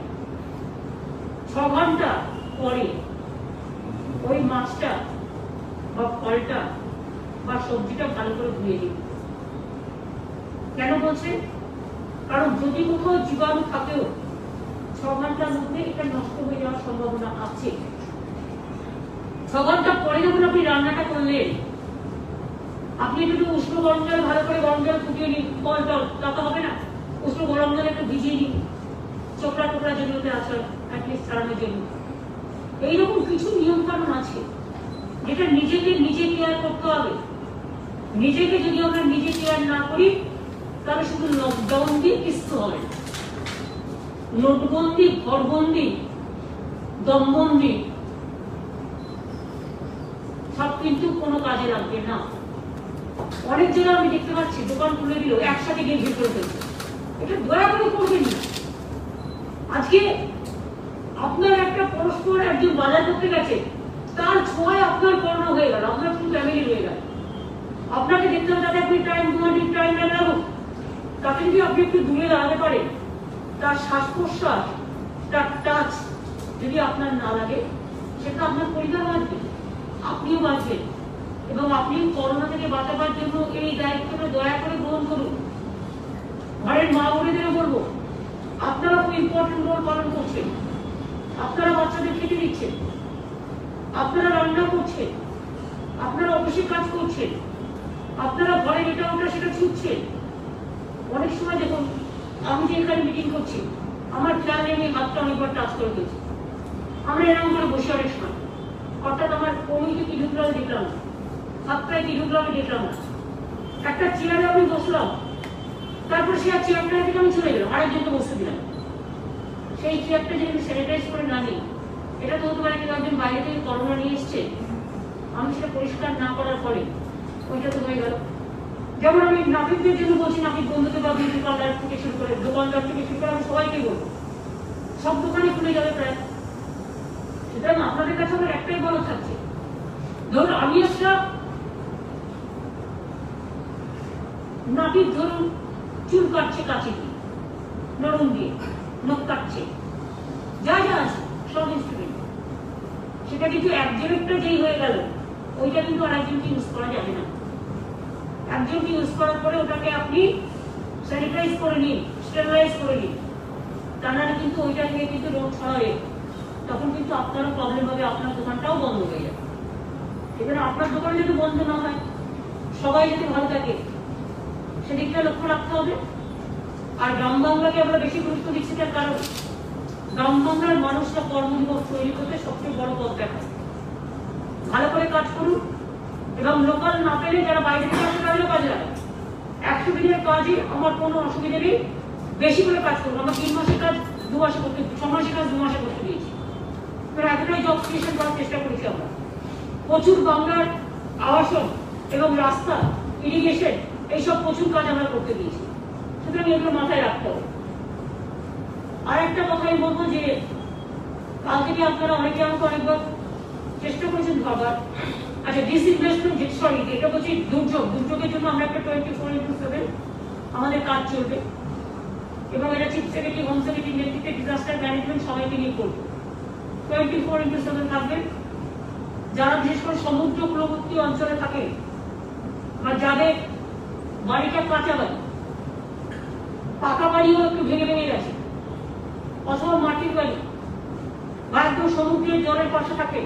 6 ঘন্টা পরে ওই মাছটা বা ফলটা বা সবজিটা ভালো করে ধুয়ে দিন। কেন বলছে? কারণ যদি কোথাও জীবাণু থাকেও 6 ঘন্টার মধ্যে এটা নষ্ট হয়ে যাওয়ার সম্ভাবনা আছে। 6 ঘন্টা পরে যখন আপনি রান্নাটা করলেন, আপনি একটু উষ্ণ গরম জল ভালো করে গরম জল ফুটিয়ে নিন, ফল টল তাতে হবে না, উষ্ণ গরম জল একটু ভিজিয়ে নিন, চোপড়া টোপড়া যেগুলোতে আছে অ্যাটলিস্ট ছাড়ানোর জন্য। এইরকম কিছু নিয়ম কানুন আছে যেটা নিজেকে নিজে কেয়ার করতে হবে। নিজেকে যদি আমরা নিজে কেয়ার না করি তাহলে শুধু লকডাউন দিয়ে কিছু হবে, নোটবন্দি, ঘরবন্দি, দমবন্দি সব কিন্তু কোনো কাজে লাগবে না। অনেক জায়গায় আমি দেখতে পাচ্ছি দোকান খুলে দিল, একসাথে গিয়ে ভিড় করে ফেলছে। এটা দয়া করে করবেন না। আজকে আপনার একটা পরস্পর একজন বাজার করতে গেছে, তার ছোঁয়ায় আপনার করোনা হয়ে গেল, আপনার পুরো ফ্যামিলি হয়ে গেল। আপনাকে দেখতে হবে তাতে আপনি টাইম 2 মিনিট টাইম না লাগুক, তাকে যদি আপনি একটু দূরে দাঁড়াতে পারেন, তার শ্বাস প্রশ্বাস, তার টাচ যদি আপনার না লাগে, সেটা আপনার পরিবার বাঁচবে, আপনিও বাঁচবেন, এবং আপনি করোনা থেকে বাঁচাবার জন্য এই দায়িত্বটা দয়া করে গ্রহণ করুন। ঘরের মা বোনেদেরও বলবো, আপনারা খুব ইম্পর্টেন্ট রোল পালন করছেন। আপনারা বাচ্চাদের খেতে দিচ্ছেন, আপনারা রান্না করছেন, আপনারা অফিসে কাজ করছেন, আপনারা ঘরে এটা ওটা সেটা ছুটছেন। অনেক সময় দেখুন, আমি যে এখানে মিটিং করছি, আমার খেয়াল নেই হাতটা অনেকবার টাচ করে দিয়েছি, আমরা এরকম করে বসে অনেক সময়, অর্থাৎ আমার কমিটি কি ঢুকলো আমি দেখলাম না, হাতটায় কি ঢুকলো আমি দেখলাম না। একটা চেয়ারে আমি বসলাম, তারপর সে আর চেয়ারটা থেকে আমি চলে গেলাম, আরেকজনকে বসতে দিলাম। সেই চেয়ারটা যদি আমি স্যানিটাইজ করে না নিই, এটা তো হতে পারে কিন্তু একজন বাইরে থেকে করোনা নিয়ে এসছে, আমি সেটা পরিষ্কার না করার পরে ওইটা তো হয়ে গেল। যেমন আমি নাপিতদের জন্য বলছি, নাপিত বন্ধুকে বা বিউটি পার্লার থেকে শুরু করে দোকানদার থেকে শুরু করে আমি সবাইকে বলবো, সব দোকানে খুলে যাবে প্রায়। সুতরাং আপনাদের কাছে আমার একটাই বলা থাকছে, ধরুন আমি একটা নাপিত, ধরুন চুল কাটছে কাছে দিয়ে, নরম দিয়ে নখ কাটছে, যা যা আছে সব ইনস্ট্রুমেন্ট, সেটা কিন্তু একজনেরটা যেই হয়ে গেল, ওইটা কিন্তু আর একজনকে ইউজ করা যাবে না। একজনকে ইউজ করার পরে ওটাকে আপনি স্যানিটাইজ করে নিন, স্টেরিলাইজ করে নিন, তা নাহলে কিন্তু ওইটা নিয়ে কিন্তু রোগ ছড়াবে, তখন কিন্তু আপনারও প্রবলেম হবে, আপনার দোকানটাও বন্ধ হয়ে যাবে। এবারে আপনার দোকান যদি বন্ধ না হয়, সবাই যদি ভালো থাকে, সেদিকটা লক্ষ্য রাখতে হবে। আর গ্রাম বাংলাকে আমরা বেশি গুরুত্ব দিচ্ছি, তার কারণ গ্রাম বাংলার মানুষরা কর্মদিবস তৈরি করতে সবচেয়ে বড় পথ দেখায়। ভালো করে কাজ করুন, এবং লোকাল না পেলে যারা বাইরে থেকে আসতে পারলে কাজে লাগান। 100 দিনের কাজে আমার কোনো অসুবিধা নেই, বেশি করে কাজ করুন। আমার 3 মাসের কাজ 2 মাসে করতে, 6 মাসের কাজ 2 মাসে করতে দিয়েছি। এতটাই জব ক্রিয়েশন করার চেষ্টা করেছি আমরা। প্রচুর বাংলার আবাসন এবং রাস্তা, ইরিগেশন, এইসব প্রচুর কাজ আমরা করতে দিয়েছি। সুতরাং এগুলো মাথায় রাখতে হবে। আর একটা কথা আমি বলবো যে, কাল থেকে আপনারা অনেকে আমাকে অনেকবার চেষ্টা করেছেন ভাবার, আচ্ছা ডিসইনভেস্টমেন্ট, সরি এটা বলছি দুর্যোগ, দুর্যোগের জন্য আমরা একটা 24/7 আমাদের কাজ চলবে, এবং এটা চিফ সেক্রেটারি, হোম সেক্রেটারি নেতৃত্বে ডিজাস্টার ম্যানেজমেন্ট সবাইকে নিয়ে করবো। 24/7 থাকবে। যারা বিশেষ করে সমুদ্র কূলবর্তী অঞ্চলে থাকে বা যাদের বাড়িটা কাঁচা বাড়ি, পাকা বাড়িও একটু ভেঙে ভেঙে গেছে, অথবা মাটির বাড়ি, বা একদম সমুদ্রের জলের পাশে থাকে,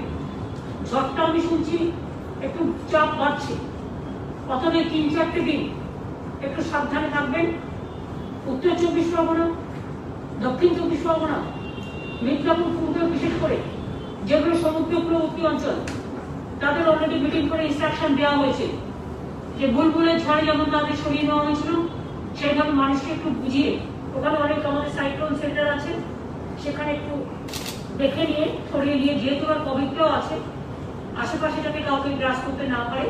ঝড়টা আমি শুনছি একটু চাপ বাড়ছে, অথবা 3-4টে দিন একটু সাবধানে থাকবেন। উত্তর 24 পরগনা, দক্ষিণ 24 পরগনা, মিদনাপুর পূর্ব বিশেষ করে যেগুলো সমুদ্রপূর্ববর্তী অঞ্চল তাদের অলরেডি মিটিং করে ইনস্ট্রাকশন দেওয়া হয়েছে যে বুলবুলের ঝড়ে যেমন তাদের সরিয়ে নেওয়া হয়েছিল সেইভাবে মানুষকে একটু বুঝিয়ে, ওখানে অনেক আমাদের সাইক্লোন সেন্টার আছে, সেখানে একটু দেখে নিয়ে সরিয়ে নিয়ে, যেহেতু আর পবিত্র আছে আশেপাশে যাতে কাউকে গ্রাস করতে না পারে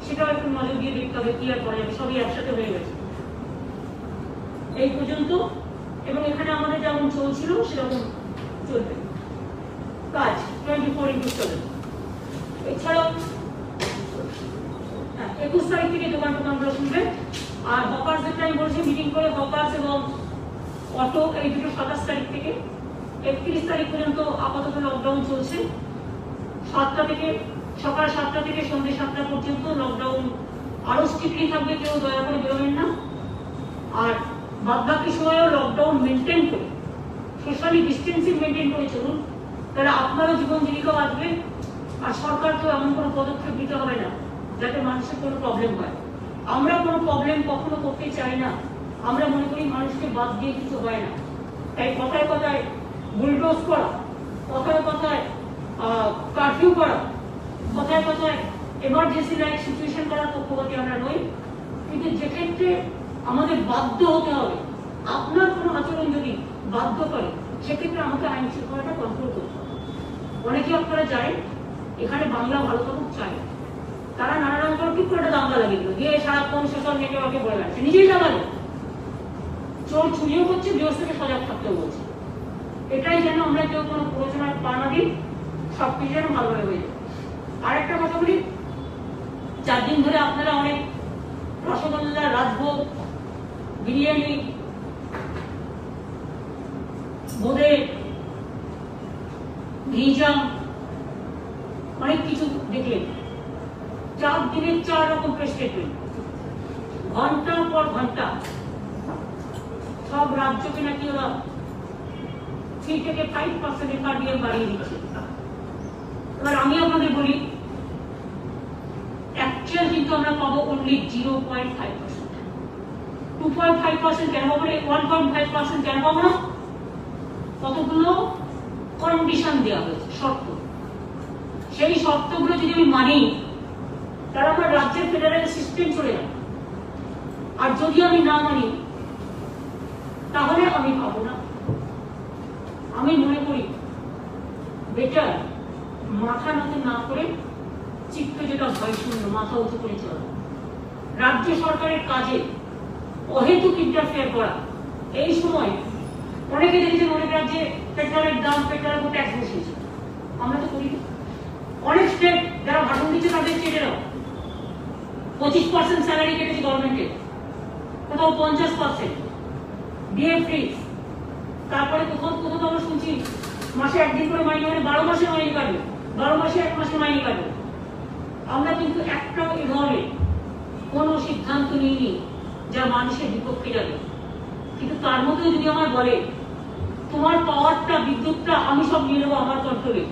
সেটাও একটু নজর দিয়ে দেখতে হবে কি আর করা যাবে। সবই একসাথে হয়ে গেছে এই পর্যন্ত, এবং এখানে আমাদের যেমন চলছিল সেরকম চলবে কাজ 24/7। এছাড়াও 21 তারিখ থেকে দোকান টোকানগুলো শুনবে। আর হকার্সদের আমি বলছি মিটিং করে হকার্স এবং অটো এই দুটো 27 তারিখ থেকে 31 তারিখ পর্যন্ত আপাতত লকডাউন চলছে। 7টা থেকে সকাল 7টা থেকে সন্ধ্যে 7টা পর্যন্ত লকডাউন আরো স্ট্রিক্টলি থাকবে, কেউ দয়া করে বেরোবেন না। আর বাদবাকি সময়ও লকডাউন মেনটেন করে, সোশ্যালি ডিস্টেন্সিং মেনটেন করে চলুন, তাহলে আপনারও জীবন জীবিকা বাঁচবে। আর সরকারকেও এমন কোনো পদক্ষেপ নিতে হবে না যাতে মানুষের কোনো প্রবলেম হয়। আমরা কোনো প্রবলেম কখনো করতে চাই না, আমরা মনে করি মানুষকে বাদ দিয়ে কিছু হয় না। তাই কথায় কথায় বুলডোজ করা, কথায় কথায় কারফিউ করা, কথায় কথায় এমার্জেন্সি লাইক সিচুয়েশন করার পক্ষপাতী আমরা নই। কিন্তু যেক্ষেত্রে আমাদের বাধ্য হতে হবে, আপনার কোনো আচরণ যদি বাধ্য করে সেক্ষেত্রে আমাকে আইন শৃঙ্খলাটা কন্ট্রোল করতে হবে। অনেকে আপনারা জানেন এখানে বাংলা ভালো থাকুক চায়, তারা নানা রকম করে ঠিক করে একটা দাঙ্গা লাগিয়ে দিল, গিয়ে সারাক্ষণ সোশ্যাল নেটওয়ার্কে বলে বেড়াচ্ছে নিজেই দাঙ্গালে, চোর চুরিও করছে, গৃহস্থকে সজাগ থাকতেও বলছে। এটাই যেন আমরা কেউ কোনো প্ররোচনার পা না দিই, সবকিছু যেন ভালোভাবে হয়ে যায়। আরেকটা কথা বলি, 4 দিন ধরে আপনারা অনেক রসগোল্লা, রাজভোগ, বিরিয়ানি, বোঁদে, ঘিজাম অনেক কিছু দেখলেন। 4 দিনের 4 রকম প্রেস স্টেটমেন্ট, ঘন্টার পর ঘন্টা সব রাজ্যকে নাকি ওরা 3 থেকে 5% এফআরডিএম বাড়িয়ে দিচ্ছে। এবার আমি আপনাদের বলি, অ্যাকচুয়াল কিন্তু আমরা পাবো অনলি 0.5%। 2.5% কেন পাবো না? 1.5% কেন পাবো না? কতগুলো কন্ডিশন দেওয়া হয়েছে, শর্ত। সেই শর্তগুলো যদি আমি মানি তাহলে আমার রাজ্যের ফেডারেল সিস্টেম চলে যাবে। আর যদি আমি না মানি তাহলে আমি পাবো না। আমি মনে করি বেটার মাথা নত না করে চিত্ত যেটা ভয় শূন্য মাথা উঁচু করে চলা। রাজ্য সরকারের কাজে অহেতুক ইন্টারফেয়ার করা। এই সময় অনেকে দেখেছেন অনেক রাজ্যে পেট্রোলের দাম, পেট্রোলের উপর ট্যাক্স বসিয়েছে, আমরা তো করি। অনেক স্টেট যারা ভাষণ দিচ্ছে তাদের স্টেটেরাও 25% স্যালারি কেটেছে গভর্নমেন্টের, কোথাও 50% ডিএ ফ্রি। তারপরে কোথাও কোথাও আমরা শুনছি মাসে 1 দিন করে মাইনে, মানে 12 মাসে মাইনে কাটবে, 12 মাসে 1 মাসে মাইনে কাটবে। আমরা কিন্তু একটাও এ ধরনের কোনো সিদ্ধান্ত নিইনি যা মানুষের বিপক্ষে যাবে। কিন্তু তার মধ্যে যদি আমার বলে তোমার পাওয়ারটা, বিদ্যুৎটা আমি সব নিয়ে নেবো আমার কন্ট্রোলে,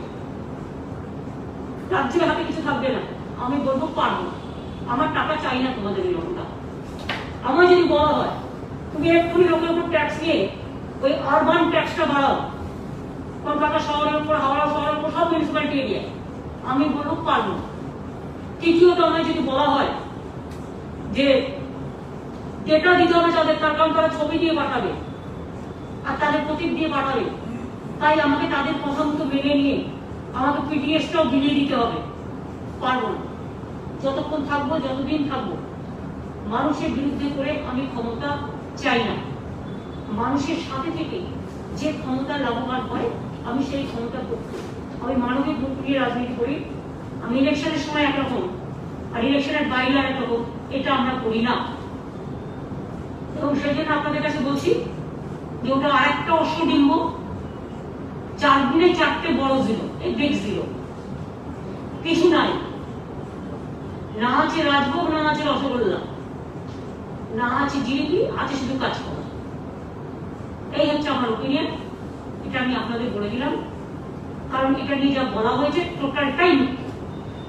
রাজ্যের হাতে কিছু থাকবে না, আমি বলবো পারবো, আমার টাকা চাই না তোমাদের এরকমটা। আমার যদি বলা হয় তুমি এক্ষুনি লোকের উপর ট্যাক্স নিয়ে ওই আরবান ট্যাক্সটা বাড়াও, কলকাতা শহরের উপর, হাওড়া শহরের উপর, সব মিউনিসিপ্যালিটি এরিয়া, আমি বলবো পারবো। তৃতীয়ত আমায় যদি বলা হয় যে ডেটা দিতে হবে তাদের, তার কারণ তারা ছবি দিয়ে পাঠাবে আর তাদের প্রতীক দিয়ে পাঠাবে, তাই আমাকে তাদের কথা মতো মেনে নিয়ে আমাকে পিডিএসটাও বিলিয়ে দিতে হবে, পারবো না। যতক্ষণ থাকবো, যতদিন থাকবো, মানুষের বিরুদ্ধে করে আমি ক্ষমতা চাই না। মানুষের সাথে থেকে যে ক্ষমতা লাভবান হয় আমি সেই ক্ষমতা করতে, আমি মানবিক বুক নিয়ে রাজনীতি করি। আমি ইলেকশনের সময় একরকম আর ইলেকশনের বাইরে একরকম, এটা আমরা করি না। এবং সেই জন্য আপনাদের কাছে বলছি যে ওটা আরেকটা অশ্বডিম্ব, 4 দিনে 4টে বড় জিরো, এই বিগ জিরো, কিছু নাই। না আছে রাজভোগ, না আছে রসগোল্লা, না আছে জিলিপি, আছে শুধু কাজ করা। এই হচ্ছে আমার ওপিনিয়ন, এটা আমি আপনাদের বলে দিলাম, কারণ এটা নিয়ে যা বলা হয়েছে টোটালটাই মিথ্যে।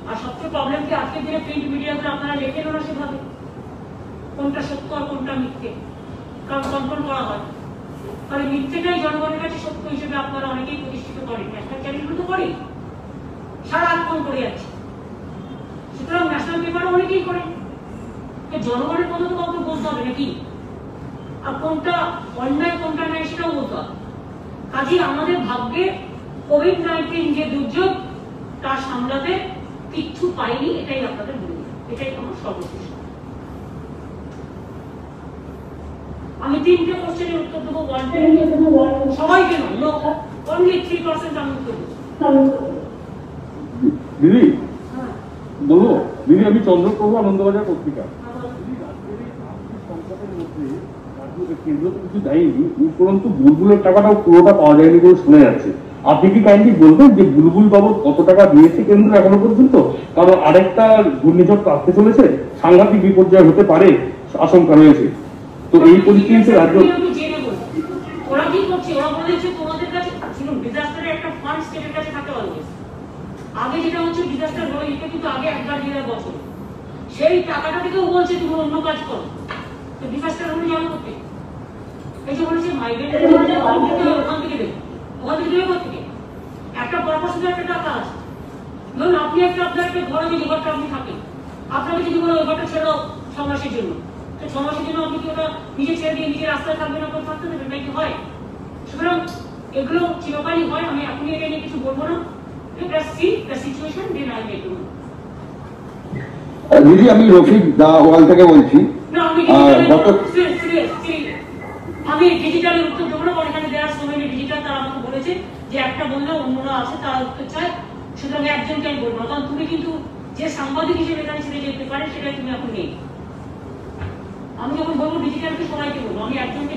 আর সবচেয়ে প্রবলেম কি আজকের দিনে প্রিন্ট মিডিয়াতে আপনারা লেখেন না সেভাবে কোনটা সত্য আর কোনটা মিথ্যে, কারণ কন্ট্রোল করা হয়। তাহলে মিথ্যেটাই জনগণের কাছে সত্য হিসেবে আপনারা অনেকেই প্রতিষ্ঠিত করেন, ন্যাশনাল চ্যানেলগুলো তো করেই, সারা রাত ফোন করে যাচ্ছে। সুতরাং ন্যাশনাল পেপারে অনেকেই করে, জনগণের কথা তো কাউকে বলতে হবে নাকি, আর কোনটা অন্যায় কোনটা নয় সেটাও বলতে হবে। কাজে আমাদের ভাগ্যে কোভিড-19 যে দুর্যোগ তা সামলাতে কিচ্ছু পাইনি, এটাই আপনাদের বলি, এটাই আমার সর্বশেষ। আমি 3টে কোশ্চেনের উত্তর দেবো, সবাইকে নয়, অনলি 3% আমি উত্তর দেবো। দিদি বলবো, দিদি আমি চন্দ্রপ্রভু আনন্দবাজার পত্রিকা। কেন্দ্র তো কিছু দেয়নি, উপরন্তু বুলবুলের টাকাটাও পুরোটা পাওয়া যায়নি বলে শোনা যাচ্ছে। আপনি কি কাইন্ডলি বলবেন যে বুলবুল বাবদ কত টাকা দিয়েছে কেন্দ্র এখনো পর্যন্ত? কারণ আরেকটা ঘূর্ণিঝড় আসতে চলেছে, সাংঘাতিক বিপর্যয় হতে পারে আশঙ্কা রয়েছে। তো এই পরিস্থিতিতে রাজ্য ওরা কি করছে, ওরা বলেছে তোমাদের কাছে ডিজাস্টারের একটা ফান্ড স্টেটের কাছে থাকে অলওয়েজ। আগে যেটা হচ্ছে ডিজাস্টার হলো, এটা কিন্তু আগে একবার 1.5 বছর, সেই টাকাটা থেকেও বলছে তুমি অন্য কাজ করো। তো ডিজাস্টার হলে যাবো করতে, এই যে বলেছে মাইগ্রেন্ট ওখান থেকে দেবে, ওখান থেকে দেবে কোথেকে? একটা পারপাসে একটা টাকা আছে। ধরুন আপনি আপনার একটা ঘরে যে ঘরটা আপনি থাকেন, আপনাকে যদি বলে ওই ঘরটা ছেড়ো 6 মাসের জন্য, তো 6 মাসের জন্য আপনি কি ওটা নিজে ছেড়ে দিয়ে নিজের রাস্তায় থাকবেন, আপনার থাকতে দেবেন নাকি? হয়। সুতরাং এগুলো চিরকালই হয়, আমি এখনই এটা নিয়ে কিছু বলবো না। দিদি আমি রফিক দা ওয়াল থেকে বলছি। আমি ডিজিটালের উত্তর দেবো না, এখানে দেওয়ার সময় ডিজিটাল তারা আমাকে বলেছে যে একটা বললে অন্যরা আছে তারা উত্তর চায়, সুতরাং একজনকে আমি বলবো না, কারণ তুমি কিন্তু যে সাংবাদিক হিসেবে এখানে ছেড়ে যেতে পারে সেটাই তুমি এখন নেই। আমি যখন বলবো ডিজিটালকে সবাইকে বলবো, আমি একজনকে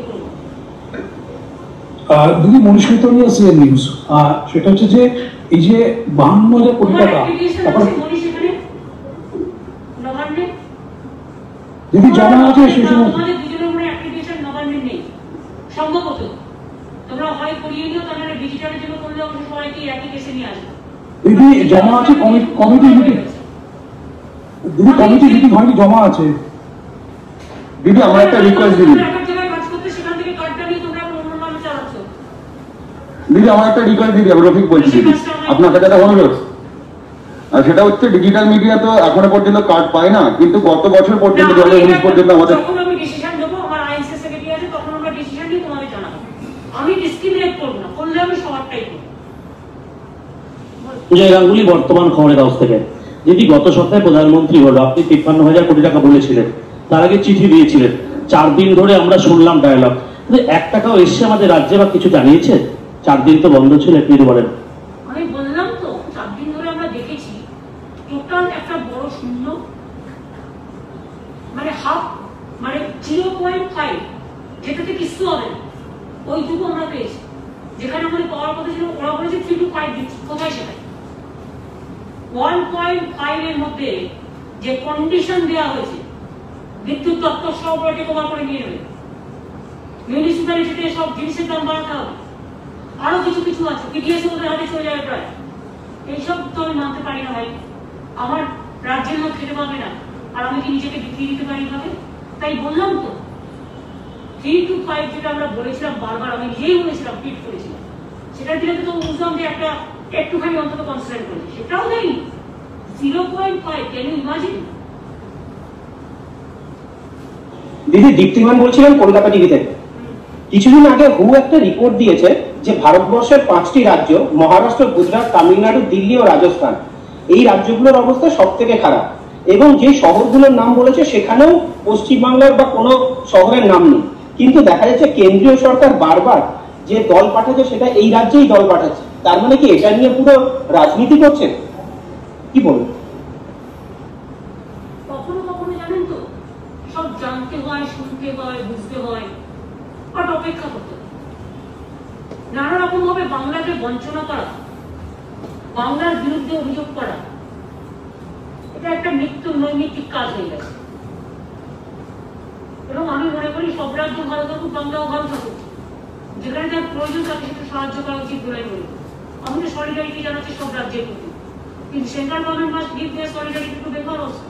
করবো। দিদি মনীষকৃত নিয়ে সিএন নিউজ, সেটা হচ্ছে যে এই যে 52,000 কোটি টাকা দিদি জমা আছে, সেই সময় দুজনের মনে অ্যাপ্লিকেশন নবান্নের নেই সম্ভবত, তোমরা হয় করিয়ে নিও, তাহলে ডিজিটালের জন্য করলে আমরা সবাইকে একই কেসে নিয়ে আসবো। দিদি জমা আছে, কমিটি মিটিং, দিদি কমিটি মিটিং হয়নি, জমা আছে। দিদি আমার একটা রিকোয়েস্ট, দিদি দিদি আমার একটা রিকোয়েস্ট, দিদি আমি রফিক বলছি। দিদি আপনার কাছে একটা অনুরোধ, আর সেটা হচ্ছে ডিজিটাল মিডিয়া তো এখনো পর্যন্ত কার্ড পায় না, কিন্তু গত বছর পর্যন্ত 2019 পর্যন্ত আমাদের আমি ডিসিশন নেব, আমার আইএসএ সেক্রেটারি আছে, তখন আমরা ডিসিশন নিয়ে তোমাদের জানাবো। আমি ডিসক্রিমিনেট করব না, করলে আমি সবারটাই করব। পূজা গাঙ্গুলি, বর্তমান খবরের হাউস থেকে। যদি গত সপ্তাহে প্রধানমন্ত্রী হলো, আপনি 53,000 কোটি টাকা বলেছিলেন, তার আগে চিঠি দিয়েছিলেন, 4 দিন ধরে আমরা শুনলাম ডায়লগ, কিন্তু 1 টাকাও এসছে আমাদের রাজ্যে বা কিছু জানিয়েছে? 4 দিন তো বন্ধ ছিল, আপনি বলেন। আমি বললাম তো 4 দিন ধরে আমরা দেখেছি টোটাল একটা বড় শূন্য, মানে হাফ, মানে 0.5, যেটাতে কিছু হবে না, ওইটুকু আমরা পেয়েছি। যেখানে আমাদের পাওয়ার কথা ছিল, ওরা বলেছে 3 to 5 দিচ্ছে, কোথায় সেটাই 1.5 এর মধ্যে যে কন্ডিশন দেওয়া হয়েছে, বিদ্যুৎ দপ্তর সব ওটাকে কভার করে নিয়ে নেবে, মিউনিসিপ্যালিটিতে সব জিনিসের দাম বাড়াতে হবে, আরো কিছু কিছু আছে, পিডিএস ওদের হাতে চলে যাবে প্রায়। এইসব তো আমি মানতে পারি না ভাই, আমার রাজ্যের লোক খেতে পাবে না, আর আমি কি নিজেকে বিক্রি দিতে পারি ভাবে? তাই বললাম তো 3 to 5 যেটা আমরা বলেছিলাম বারবার, আমি নিজেই বলেছিলাম, টুইট করেছিলাম, সেটার দিকে তো বুঝলাম যে একটা একটুখানি অন্তত কনসিডার করেছি, সেটাও দেয়নি। 0.5, ক্যান ইউ ইমাজিন? দিদি দীপ্তিমান বলছিলাম কলকাতা টিভি থেকে। কিছুদিন আগে হু একটা রিপোর্ট দিয়েছে যে ভারতবর্ষের 5টি রাজ্য, মহারাষ্ট্র, গুজরাট, তামিলনাড়ু, দিল্লি ও রাজস্থান, এই রাজ্যগুলোর অবস্থা সব থেকে খারাপ, এবং যে শহরগুলোর নাম বলেছে সেখানেও পশ্চিমবাংলার বা কোনো শহরের নাম নেই। কিন্তু দেখা যাচ্ছে কেন্দ্রীয় সরকার বারবার যে দল পাঠাচ্ছে সেটা এই রাজ্যেই দল পাঠাচ্ছে, তার মানে কি এটা নিয়ে পুরো রাজনীতি করছে? কি বলবো? কখনো কখনো জানেন তো সব জানতে হয়, শুনতে হয়, বুঝতে হয়, বাট অপেক্ষা করতে হয়। নানা রকম ভাবে বাংলাকে বঞ্চনা করা, বাংলার বিরুদ্ধে অভিযোগ করা, এটা একটা মৃত্যু নৈমিত্তিক কাজ হয়ে গেছে। এবং আমি মনে করি সব রাজ্য ভালো থাকুক, বাংলাও ভালো থাকুক, যেখানে যার প্রয়োজন তাকে সেটা সাহায্য করা উচিত বলে বলি। আমি তো সলিডারিটি জানাচ্ছি সব রাজ্যের প্রতি, কিন্তু central government must give their solidarity to Bengal also.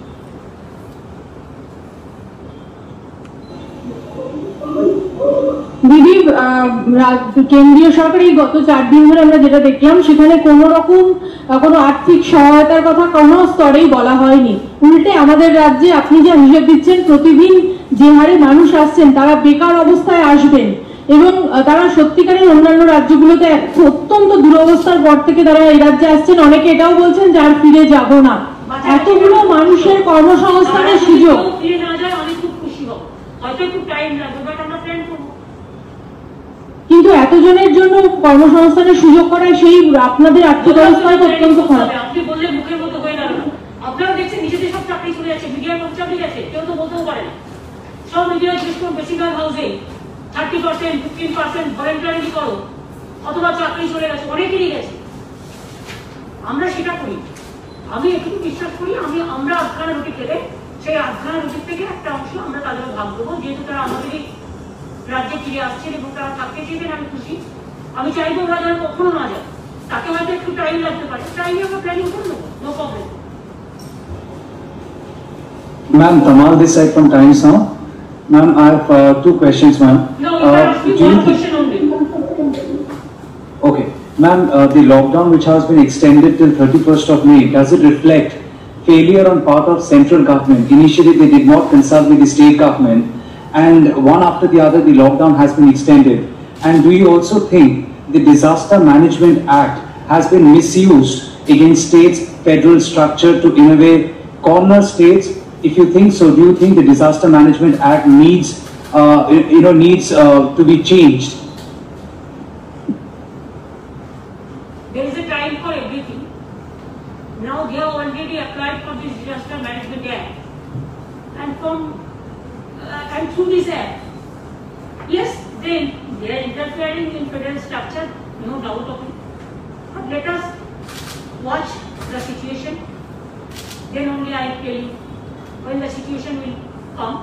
দিদি, কেন্দ্রীয় সরকার এই গত 4 দিন ধরে আমরা যেটা দেখলাম সেখানে কোনো রকম কোনো আর্থিক সহায়তার কথা কোনো স্তরেই বলা হয়নি। উল্টে আমাদের রাজ্যে আপনি যা হিসেব দিচ্ছেন, প্রতিদিন যে হারে মানুষ আসছেন তারা বেকার অবস্থায় আসবেন এবং তারা সত্যিকারের অন্যান্য রাজ্যগুলোতে অত্যন্ত দুরবস্থার পর থেকে তারা এই রাজ্যে আসছেন। অনেকে এটাও বলছেন যে আর ফিরে যাব না। এতগুলো মানুষের কর্মসংস্থানের সুযোগ, কিন্তু এতজনের জন্য কর্মসংস্থানের সুযোগ করায় সেই আপনাদের আর্থিক অবস্থায় অত্যন্ত খারাপ। আপনি বললে মুখের মতো হয়ে গেল না। আপনারা দেখছেন নিজেদের সব চাকরি চলে যাচ্ছে, মিডিয়ার লোক চাকরি গেছে, কেউ তো বলতেও পারে না। সব মিডিয়া সিস্টেম বেশিরভাগ হাউসে 30%, 15% ভলেন্টারি করো, অথবা চাকরি চলে গেছে, অনেকেরই গেছে। আমরা সেটা করি। আমি একটু বিশ্বাস করি আমরা আধখানা রুটি খেলে সেই আধখানা রুটির থেকে একটা অংশ আমরা তাদেরও ভাগ দেবো, যেহেতু তারা আমাদেরই রাজ্যে ফিরে আসছেন এবং তারা থাকতে চেয়েছেন। আমি খুশি। আমি চাইবো ওরা যেন কখনো না যায়। তাকে হয়তো একটু টাইম লাগতে পারে, টাইমে আমরা প্ল্যানিং করে নেবো, no problem. Ma'am, Tamal this side from Times Now. Ma'am, I have 2 questions, ma'am. No, you can ask me one question only. Okay. Ma'am, the lockdown which has been extended till 31st of May, does it reflect failure on part of central government? Initially, they did not consult with the state government, and one after the other, the lockdown has been extended. And do you also think the Disaster Management Act has been misused against states' federal structure to, in a way, corner states? If you think so, do you think the Disaster Management Act needs to be changed? There is a time for everything. Now they have already applied for this Disaster Management Act, and through this act, yes, they are interfering in federal structure, no doubt of it. But let us watch the situation. Then only I tell you when the situation will come.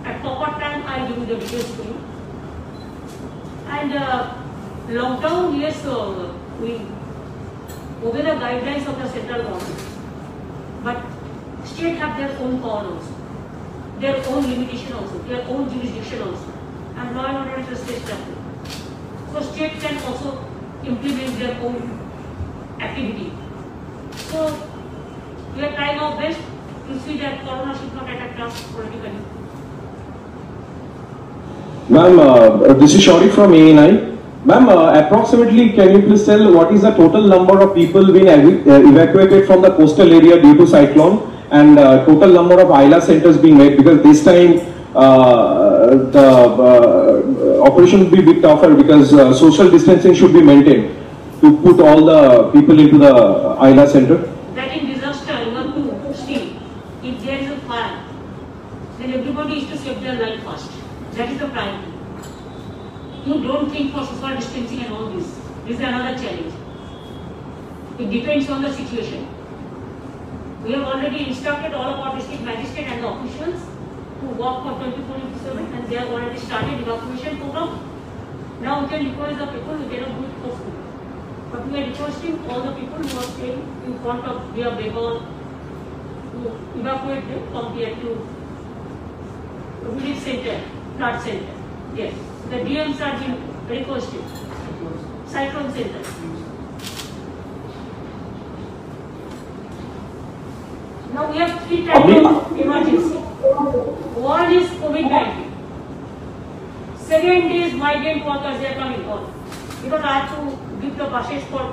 At proper time, I will give you the details to you. And lockdown, yes, we obey the guidelines of the central government, but state have their own power also, their own limitation also, their own jurisdiction also, and law and order is a state structure. So state can also implement their own activity. So we are trying our best to see that corona should not attack us politically. Ma'am, this is Shauri from ANI. Ma'am, approximately can you please tell what is the total number of people being evacuated from the coastal area due to cyclone, and total number of ILA centers being made, because this time the operation will be a bit tougher because social distancing should be maintained to put all the people into the ILA center? That in disaster, you have to see, if there is a fire, then everybody is to save their life first. That is the priority. You don't think for social distancing and all this. This is another challenge. It depends on the situation. We have already instructed all of our district magistrates and the officials to work for 24/7, and they have already started evacuation program. Now we can request the people who cannot do it possible. But we are requesting all the people who are staying in front of their Bengal to evacuate them from here to village center, flood center. Yes, the DMs are being requested. Cyclone center. Now we have 3 types of emergency. One is COVID-19. Second is migrant workers, they are coming on. Because I have to give the buses for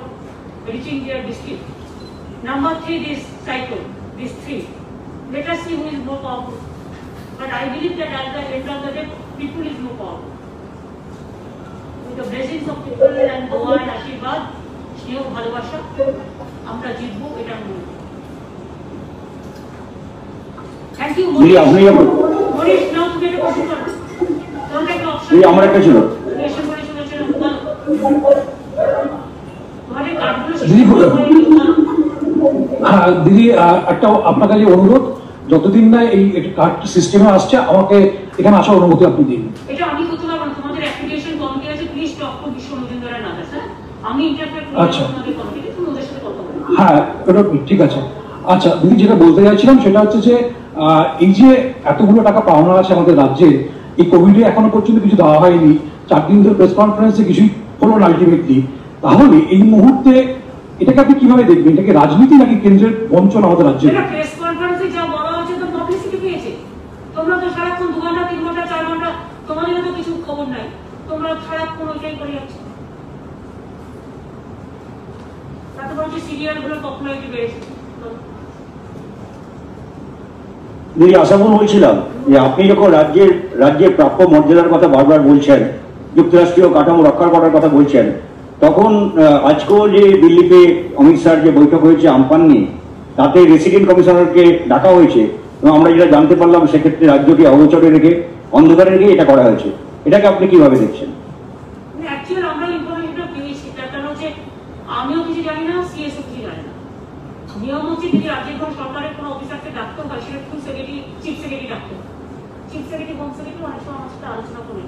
reaching their district. Number 3, this cyclone. These 3. Let us see who is more powerful. But I believe that at the end of the day, people is more powerful. With the blessings of people and Dua and Ashirwad, Shneho Bhalabasha, Amra Jitbo, এটা আমি বলবো। Thank you, Monish. Monish, now to get a question. Don't take option. আমার একটা ছিল। Question করে শুনেছেন বলো। তোমাদের কার্ডগুলো দিদি, একটা আপনার কাছে অনুরোধ, যতদিন না এই কার্ড সিস্টেমে আসছে আমাকে এখানে আসার অনুমতি আপনি দিন। এটা আমি করতে পারবো না, তোমাদের অ্যাপ্লিকেশন কমিটি আছে, প্লিজ টক টু বিশ্ব মজুমদার নাথ, স্যার আমি ইন্টারফেয়ার করব না তোমাদের কমিটিতে, তুমি ওদের সাথে কথা বলো। হ্যাঁ, এটা ঠিক আছে। আচ্ছা দিদি, যেটা বলতে চাইছিলাম সেটা হচ্ছে যে এই যে এতগুলো টাকা পাওনা আছে আমাদের রাজ্যে, এই কোভিডে এখনো পর্যন্ত কিছু দেওয়া হয়নি, 4 দিন ধরে প্রেস কনফারেন্সে কিছুই হলো না আলটিমেটলি, তাহলে এই মুহূর্তে এটাকে আপনি কিভাবে দেখবেন? এটাকে রাজনীতি নাকি কেন্দ্রের বঞ্চনা আমাদের রাজ্যে? প্রেস কনফারেন্সে যা বলা হচ্ছে তো পাবলিসিটি পেয়েছে। তোমরা তো সারাক্ষণ 2 ঘন্টা 3 ঘন্টা 4 ঘন্টা, তোমাদের তো কিছু খবর নাই, তোমরা সারাক্ষণ ওইটাই করে যাচ্ছ। তাতে বলছে সিরিয়ালগুলোর পপুলারিটি বেড়েছে। দিদি আশাপুর বলছিলাম যে আপনি যখন রাজ্যের প্রাপ্য মর্যাদার কথা বারবার বলছেন, যুক্তরাষ্ট্রীয় কাঠামো রক্ষা করার কথা বলছেন, তখন আজকেও যে দিল্লিতে অমিত শাহর যে বৈঠক হয়েছে আমপান নিয়ে, তাতে রেসিডেন্ট কমিশনারকে ডাকা হয়েছে এবং আমরা যেটা জানতে পারলাম সেক্ষেত্রে রাজ্যকে অগোচরে রেখে অন্ধকারে রেখে এটা করা হয়েছে। এটাকে আপনি কিভাবে দেখছেন? অ্যাকচুয়ালি আমরা ইনফরমেশনটা পেয়েছি, তার কারণ হচ্ছে আমিও কিছু জানি না, সিএসও কিছু জানি না। নিয়ম হচ্ছে যদি রাজ্যের কোনো সরকারের কোনো অফিসারকে ডাকতে হয় সেটা ফুল সেক্রেটারি, চিফ সেক্রেটারি ডাকতে হয়। চিফ সেক্রেটারি হোম সেক্রেটারি অনেক সময় আমার সাথে আলোচনা করে।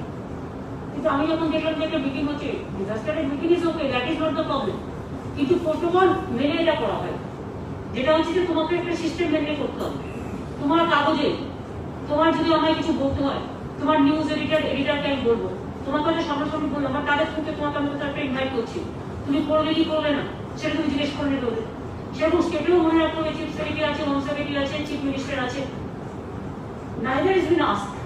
কিন্তু আমি যখন দেখলাম যে একটা মিটিং হচ্ছে, ডিজাস্টারের meeting is okay, that is not the problem, কিন্তু প্রোটোকল মেনে এটা করা হয়, যেটা হচ্ছে যে তোমাকে একটা সিস্টেম মেনটেন করতে হবে। তোমার কাগজে তোমার যদি আমায় কিছু বলতে হয়, তোমার নিউজ এডিটারকে আমি বলবো, তোমাকে হয়তো সামনাসামনি বলবো, আমার তাদের থ্রুতে তোমাকে আমি কোথাও একটা ইনভাইট করছি, তুমি করলে কি করলে না সেটা তুমি জিজ্ঞেস করে নিতে হবে। সেরকম স্টেটেও মনে রাখতে হবে চিফ সেক্রেটারি আছে, হোম সেক্রেটারি আছে, চিফ মিনিস্টার আছে। Neither is been asked.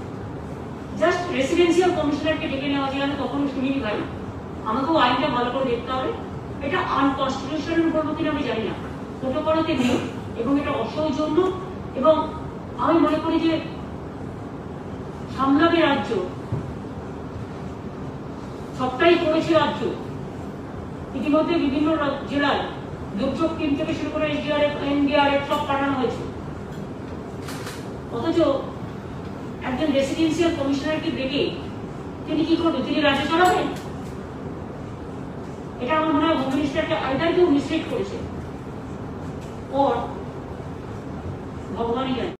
Just residential কমিশনারকে ডেকে নেওয়া যায়, আমি কখনো শুনিনি ভাই। আমাকেও আইনটা ভালো করে দেখতে হবে। এটা আনকনস্টিটিউশনাল বলবো কিনা আমি জানি না, প্রোটোকলতে নেই এবং এটা অসৌজন্য। এবং আমি মনে করি যে সামলাবে রাজ্য, সবটাই করেছে রাজ্য। ইতিমধ্যে বিভিন্ন জেলায় দুর্যোগ টিম থেকে শুরু করে এসডিআরএফ, এনডিআরএফ সব পাঠানো হয়েছে, অথচ একজন রেসিডেন্সিয়াল কমিশনারকে ডেকে তিনি কি করবেন? তিনি রাজ্য চালাবেন? এটা আমার মনে হয় হোম মিনিস্টারকে আইদার কেউ মিসলিড করেছে, ওর ভগবানই জানে।